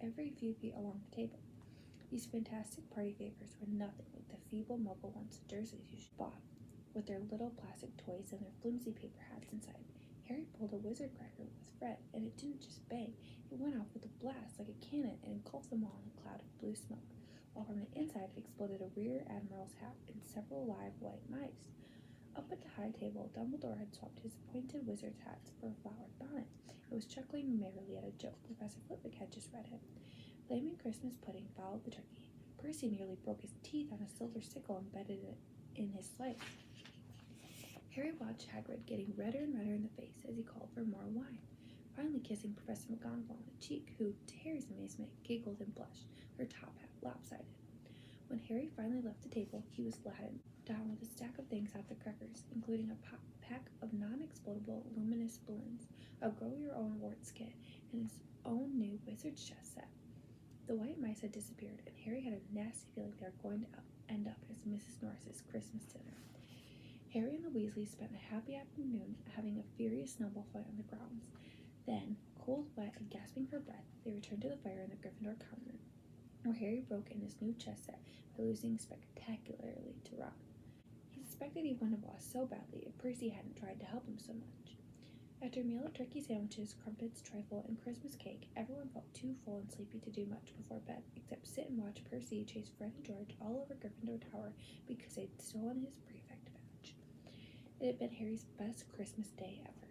every few feet along the table. These fantastic party favors were nothing like the feeble muggle ones the Dursleys usually bought, with their little plastic toys and their flimsy paper hats inside. Harry pulled a wizard cracker with Fred, and it didn't just bang. It went off with a blast like a cannon and engulfed them all in a cloud of blue smoke, while from the inside it exploded a rear admiral's hat and several live white mice. Up at the high table, Dumbledore had swapped his pointed wizard's hats for a flowered bonnet. It was chuckling merrily at a joke Professor Flitwick had just read him. Flaming Christmas pudding followed the turkey. Percy nearly broke his teeth on a silver sickle embedded in his slice. Harry watched Hagrid getting redder and redder in the face as he called for more wine, finally kissing Professor McGonagall on the cheek, who, to Harry's amazement, giggled and blushed, her top hat lopsided. When Harry finally left the table, he was laden down with a stack of things after crackers, including a pack of non-explodable luminous balloons, a grow-your-own-warts kit, and his own new wizard's chess set. The white mice had disappeared, and Harry had a nasty feeling they were going to end up as Mrs. Norris's Christmas dinner. Harry and the Weasleys spent a happy afternoon having a furious snowball fight on the grounds. Then, cold, wet, and gasping for breath, they returned to the fire in the Gryffindor common room, where Harry broke in his new chess set by losing spectacularly to Ron. He suspected he wouldn't have lost so badly if Percy hadn't tried to help him so much. After a meal of turkey sandwiches, crumpets, trifle, and Christmas cake, everyone felt too full and sleepy to do much before bed, except sit and watch Percy chase Fred and George all over Gryffindor Tower because they'd stolen his prefect badge. It had been Harry's best Christmas day ever,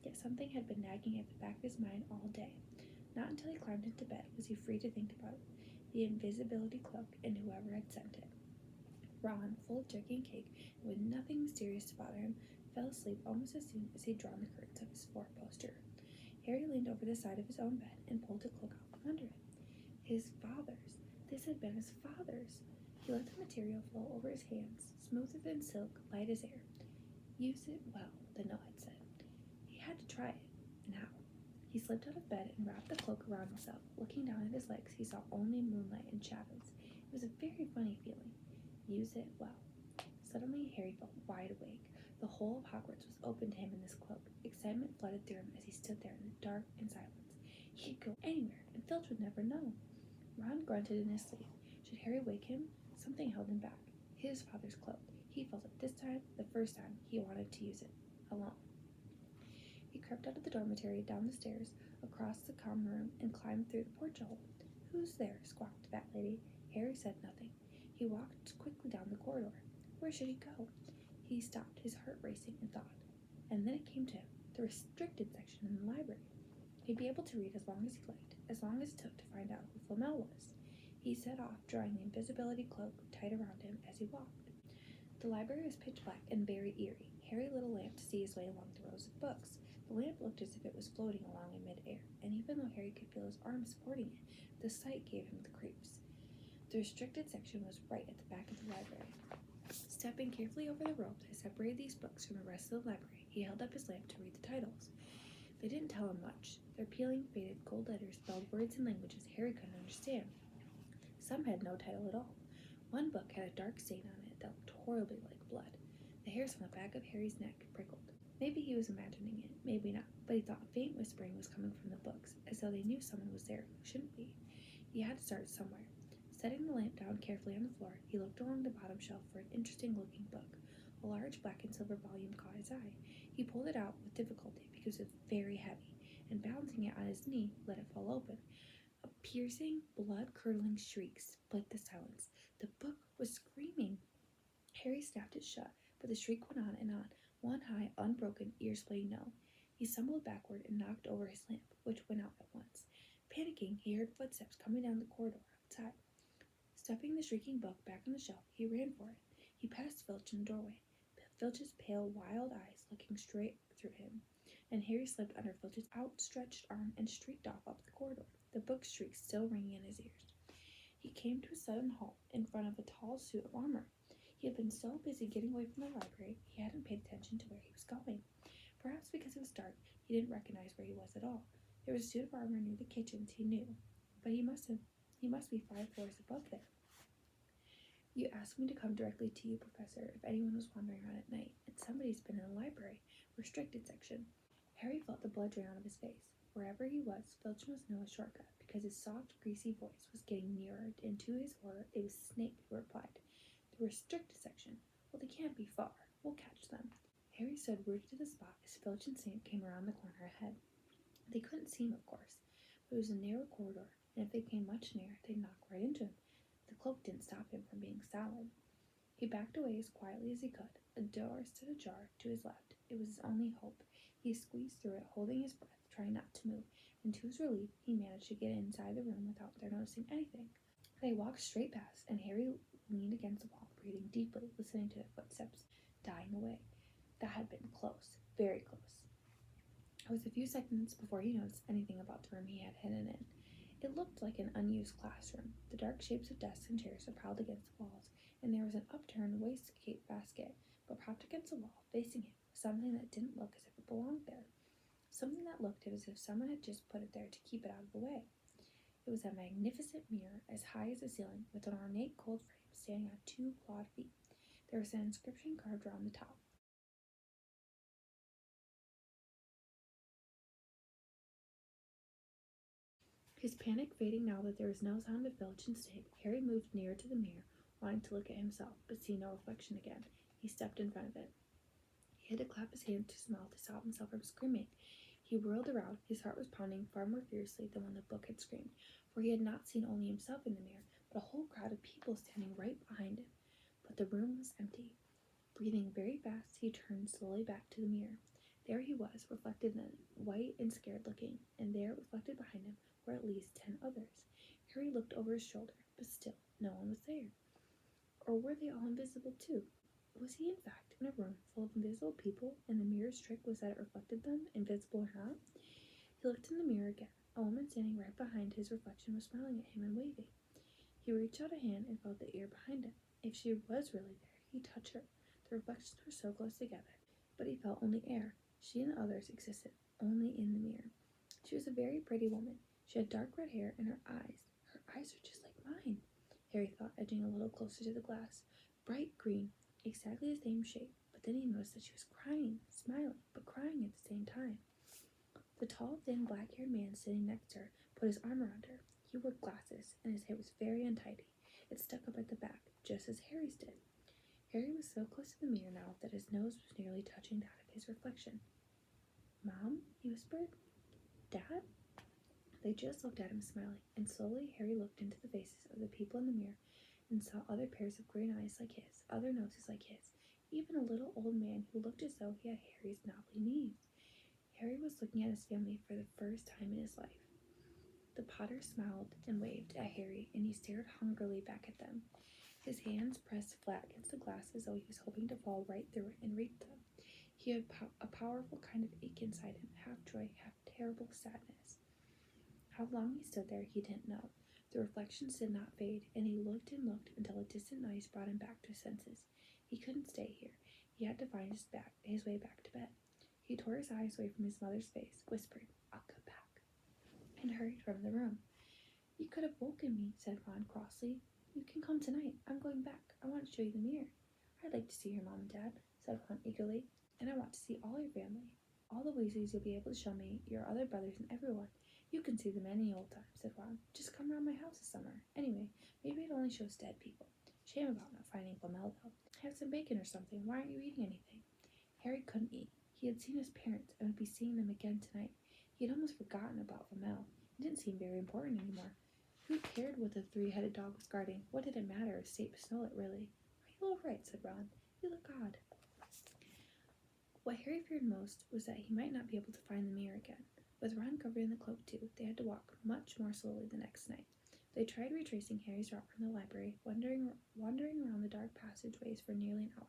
yet something had been nagging at the back of his mind all day. Not until he climbed into bed was he free to think about it, the invisibility cloak and whoever had sent it. Ron, full of turkey and cake, and with nothing mysterious to bother him, fell asleep almost as soon as he'd drawn the curtains of his four-poster. Harry leaned over the side of his own bed and pulled the cloak out from under it. His father's. This had been his father's. He let the material flow over his hands, smoother than silk, light as air. Use it well, the note had said. He had to try it. And how? He slipped out of bed and wrapped the cloak around himself. Looking down at his legs, he saw only moonlight and shadows. It was a very funny feeling. Use it well. Suddenly, Harry felt wide awake. The whole of Hogwarts was open to him in this cloak. Excitement flooded through him as he stood there in the dark and silence. He could go anywhere, and Filch would never know. Ron grunted in his sleep. Should Harry wake him? Something held him back. His father's cloak. He felt it this time, the first time he wanted to use it. Alone. He crept out of the dormitory, down the stairs, across the common room, and climbed through the porch hole. Who's there? Squawked the fat lady. Harry said nothing. He walked quickly down the corridor. Where should he go? He stopped, his heart racing in thought. And then it came to him, the restricted section in the library. He'd be able to read as long as he liked, as long as it took to find out who Flamel was. He set off, drawing the invisibility cloak tight around him as he walked. The library was pitch black and very eerie. Harry lit a lamp to see his way along the rows of books. The lamp looked as if it was floating along in mid-air, and even though Harry could feel his arms supporting it, the sight gave him the creeps. The restricted section was right at the back of the library. Stepping carefully over the rope that separated these books from the rest of the library, he held up his lamp to read the titles. They didn't tell him much. Their peeling, faded gold letters spelled words in languages Harry couldn't understand. Some had no title at all. One book had a dark stain on it that looked horribly like blood. The hairs on the back of Harry's neck prickled. Maybe he was imagining it, maybe not, but he thought faint whispering was coming from the books, as though they knew someone was there who shouldn't be. He had to start somewhere. Setting the lamp down carefully on the floor, he looked along the bottom shelf for an interesting-looking book. A large black and silver volume caught his eye. He pulled it out with difficulty because it was very heavy, and balancing it on his knee, let it fall open. A piercing, blood-curdling shriek split the silence. The book was screaming. Harry snapped it shut, but the shriek went on and on, one high, unbroken, ear-splitting no. He stumbled backward and knocked over his lamp, which went out at once. Panicking, he heard footsteps coming down the corridor outside. Stuffing the shrieking book back on the shelf, he ran for it. He passed Filch in the doorway, Filch's pale, wild eyes looking straight through him, and Harry slipped under Filch's outstretched arm and streaked off up the corridor, the book's shriek still ringing in his ears. He came to a sudden halt in front of a tall suit of armor. He had been so busy getting away from the library, he hadn't paid attention to where he was going. Perhaps because it was dark, he didn't recognize where he was at all. There was a suit of armor near the kitchens, he knew, but he must be 5 floors above there. You asked me to come directly to you, Professor, if anyone was wandering around at night, and somebody's been in the library, restricted section. Harry felt the blood drain out of his face. Wherever he was, Filch must know a shortcut, because his soft, greasy voice was getting nearer, and to his horror, it was Snape who replied. The restricted section? Well, they can't be far. We'll catch them. Harry stood rooted to the spot as Filch and Snape came around the corner ahead. They couldn't see him, of course, but it was a narrow corridor, and if they came much nearer, they'd knock right into him. The cloak didn't stop him from being solid. He backed away as quietly as he could. A door stood ajar to his left. It was his only hope. He squeezed through it, holding his breath, trying not to move, and to his relief, he managed to get inside the room without their noticing anything. They walked straight past, and Harry leaned against the wall, breathing deeply, listening to the footsteps dying away. That had been close, very close. It was a few seconds before he noticed anything about the room he had hidden in. It looked like an unused classroom. The dark shapes of desks and chairs were piled against the walls, and there was an upturned waistcoat basket, but propped against the wall, facing him, something that didn't look as if it belonged there. Something that looked as if someone had just put it there to keep it out of the way. It was a magnificent mirror as high as the ceiling, with an ornate gold frame standing on 2 clawed feet. There was an inscription carved around the top. His panic fading now that there was no sound of Filch and Snape, Harry moved nearer to the mirror, wanting to look at himself, but see no reflection again. He stepped in front of it. He had to clap his hands to his mouth to stop himself from screaming. He whirled around. His heart was pounding far more fiercely than when the book had screamed, for he had not seen only himself in the mirror, but a whole crowd of people standing right behind him. But the room was empty. Breathing very fast, he turned slowly back to the mirror. There he was, reflected in it, white and scared looking, and there, reflected behind him, were at least 10 others. Harry looked over his shoulder, but still no one was there. Or were they all invisible too? Was he in fact in a room full of invisible people, and the mirror's trick was that it reflected them, invisible or not? He looked in the mirror again. A woman standing right behind his reflection was smiling at him and waving. He reached out a hand and felt the ear behind him. If she was really there, he touched her. The reflections were so close together, but he felt only air. She and the others existed only in the mirror. She was a very pretty woman. She had dark red hair, and her eyes were just like mine, Harry thought, edging a little closer to the glass. Bright green, exactly the same shape, but then he noticed that she was crying, smiling, but crying at the same time. The tall, thin, black-haired man sitting next to her put his arm around her. He wore glasses, and his hair was very untidy. It stuck up at the back, just as Harry's did. Harry was so close to the mirror now that his nose was nearly touching that of his reflection. "Mom?" he whispered. "Dad?" They just looked at him, smiling, and slowly Harry looked into the faces of the people in the mirror and saw other pairs of green eyes like his, other noses like his, even a little old man who looked as though he had Harry's knobbly knees. Harry was looking at his family for the first time in his life. The Potter smiled and waved at Harry, and he stared hungrily back at them. His hands pressed flat against the glass as though he was hoping to fall right through it and reach them. He had a powerful kind of ache inside him, half joy, half terrible sadness. How long he stood there, he didn't know. The reflections did not fade, and he looked and looked until a distant noise brought him back to his senses. He couldn't stay here. He had to find his way back to bed. He tore his eyes away from his mother's face, whispered, "I'll come back," and hurried from the room. "You could have woken me," said Ron crossly. "You can come tonight. I'm going back. I want to show you the mirror." "I'd like to see your mom and dad," said Ron eagerly, "and I want to see all your family. All the Weasleys you'll be able to show me, your other brothers and everyone. You can see them any old time," said Ron. "Just come around my house this summer. Anyway, maybe it only shows dead people. Shame about not finding Flamel, though. Have some bacon or something. Why aren't you eating anything?" Harry couldn't eat. He had seen his parents and would be seeing them again tonight. He had almost forgotten about Flamel. It didn't seem very important anymore. Who cared what the three-headed dog was guarding? What did it matter if Snape stole it, really? "Are you all right?" said Ron. "You look odd." What Harry feared most was that he might not be able to find the mirror again. With Ron covered in the cloak, too, they had to walk much more slowly the next night. They tried retracing Harry's route from the library, wandering around the dark passageways for nearly an hour.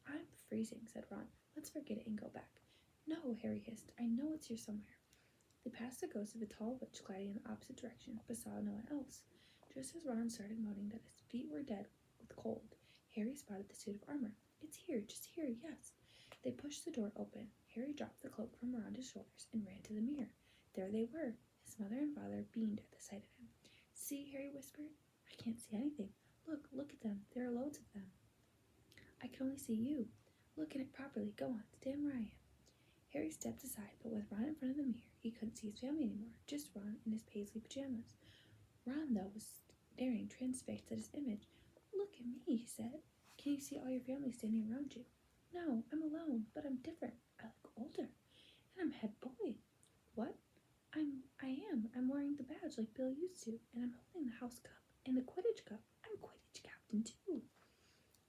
"I'm freezing," said Ron. "Let's forget it and go back." "No," Harry hissed. "I know it's here somewhere." They passed the ghost of a tall witch gliding in the opposite direction, but saw no one else. Just as Ron started moaning that his feet were dead with cold, Harry spotted the suit of armor. "It's here, just here, yes." They pushed the door open. Harry dropped the cloak from around his shoulders and ran to the mirror. There they were. His mother and father beamed at the sight of him. "See," Harry whispered. "I can't see anything. Look at them. There are loads of them." "I can only see you." "Look at it properly. Go on, stand where I am." Harry stepped aside, but with Ron in front of the mirror, he couldn't see his family anymore, just Ron in his paisley pajamas. Ron, though, was staring transfixed at his image. "Look at me," he said. "Can you see all your family standing around you?" "No, I'm alone, but I'm different. I look older, and I'm head boy." "What?" I am. I'm wearing the badge like Bill used to, and I'm holding the house cup and the Quidditch cup. I'm Quidditch captain, too."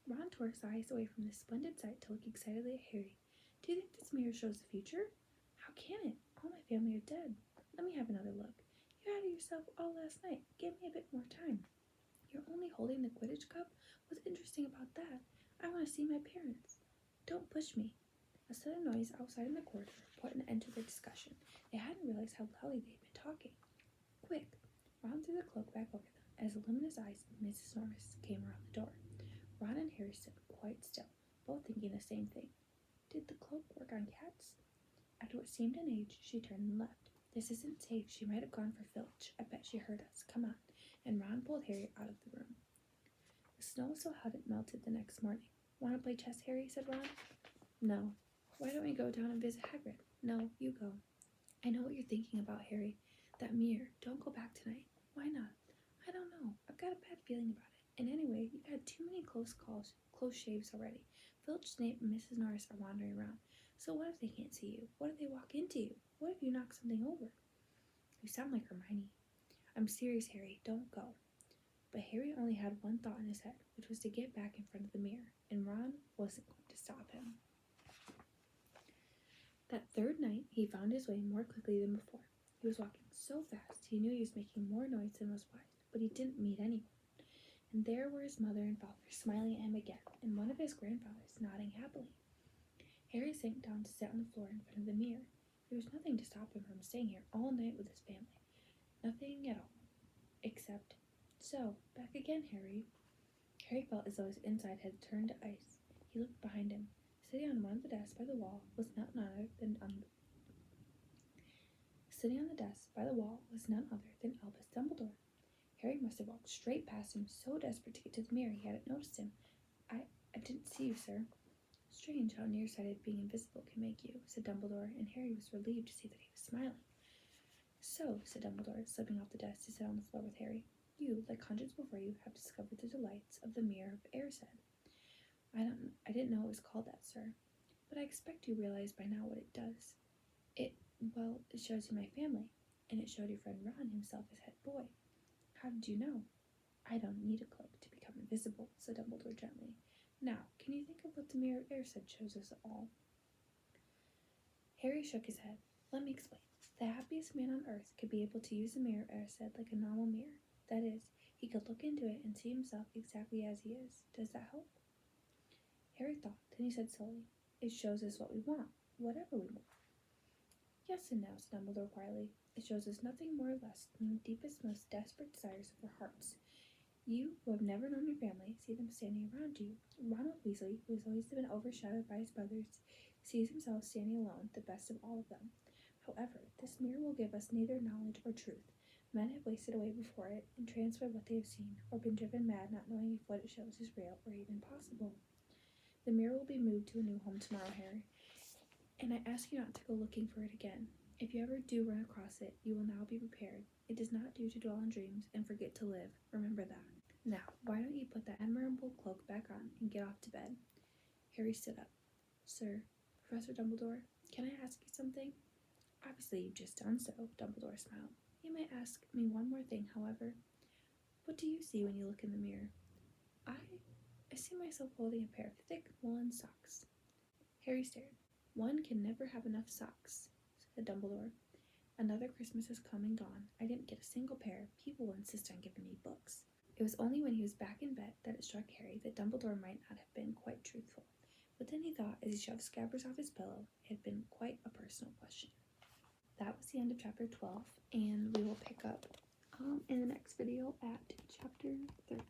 Ron tore his eyes away from this splendid sight to look excitedly at Harry. "Do you think this mirror shows the future?" "How can it? All my family are dead. Let me have another look. You had it yourself all last night. Give me a bit more time." "You're only holding the Quidditch cup? What's interesting about that? I want to see my parents." "Don't push me." A sudden noise outside in the corridor put an end to their discussion. They hadn't realized how loudly they had been talking. "Quick!" Ron threw the cloak back over them as the luminous eyes of Mrs. Norris came around the door. Ron and Harry stood quite still, both thinking the same thing. Did the cloak work on cats? After what seemed an age, she turned and left. "This isn't safe. She might have gone for Filch. I bet she heard us. Come on." And Ron pulled Harry out of the room. The snow still hadn't melted the next morning. "Want to play chess, Harry?" said Ron. "No." "Why don't we go down and visit Hagrid?" "No, you go." "I know what you're thinking about, Harry. That mirror. Don't go back tonight." "Why not?" "I don't know. I've got a bad feeling about it. And anyway, you've had too many close shaves already. Filch, Snape, and Mrs. Norris are wandering around. So what if they can't see you? What if they walk into you? What if you knock something over?" "You sound like Hermione." "I'm serious, Harry. Don't go." But Harry only had one thought in his head, which was to get back in front of the mirror, and Ron wasn't going to stop him. That third night, he found his way more quickly than before. He was walking so fast he knew he was making more noise than was wise, but he didn't meet anyone. And there were his mother and father smiling at him again, and one of his grandfathers nodding happily. Harry sank down to sit on the floor in front of the mirror. There was nothing to stop him from staying here all night with his family. Nothing at all. Except, "So, back again, Harry." Harry felt as though his inside had turned to ice. He looked behind him. Sitting on one of the desks by the wall was none other than Albus Dumbledore. Harry must have walked straight past him, so desperate to get to the mirror he hadn't noticed him. I didn't see you, sir." "Strange how nearsighted being invisible can make you," said Dumbledore, and Harry was relieved to see that he was smiling. "So," said Dumbledore, slipping off the desk to sit on the floor with Harry, "you, like hundreds before you, have discovered the delights of the mirror of erised." I didn't know it was called that, sir. But I expect you realize by now what it does. It shows you my family, and it showed your friend Ron himself as head boy." "How did you know?" "I don't need a cloak to become invisible," said Dumbledore gently. "Now, can you think of what the mirror of erised shows us all?" Harry shook his head. "Let me explain. The happiest man on earth could be able to use the mirror of erised like a normal mirror. That is, he could look into it and see himself exactly as he is. Does that help?" Harry thought, then he said slowly, "It shows us what we want, whatever we want." "Yes and no," said Dumbledore quietly. "It shows us nothing more or less than the deepest, most desperate desires of our hearts. You, who have never known your family, see them standing around you. Ronald Weasley, who has always been overshadowed by his brothers, sees himself standing alone, the best of all of them. However, this mirror will give us neither knowledge or truth. Men have wasted away before it, entranced by what they have seen, or been driven mad not knowing if what it shows is real or even possible. The mirror will be moved to a new home tomorrow, Harry, and I ask you not to go looking for it again. If you ever do run across it, you will now be prepared. It does not do to dwell on dreams and forget to live. Remember that. Now, why don't you put that admirable cloak back on and get off to bed? Harry stood up. Sir, Professor Dumbledore, can I ask you something? Obviously, you've just done so, Dumbledore smiled. You may ask me one more thing, however. What do you see when you look in the mirror? I see myself holding a pair of thick woolen socks. Harry stared. One can never have enough socks, said Dumbledore. Another Christmas has come and gone. I didn't get a single pair. People will insist on giving me books. It was only when he was back in bed that it struck Harry that Dumbledore might not have been quite truthful. But then he thought, as he shoved Scabbers off his pillow, it had been quite a personal question. That was the end of chapter 12, and we will pick up in the next video at chapter 13.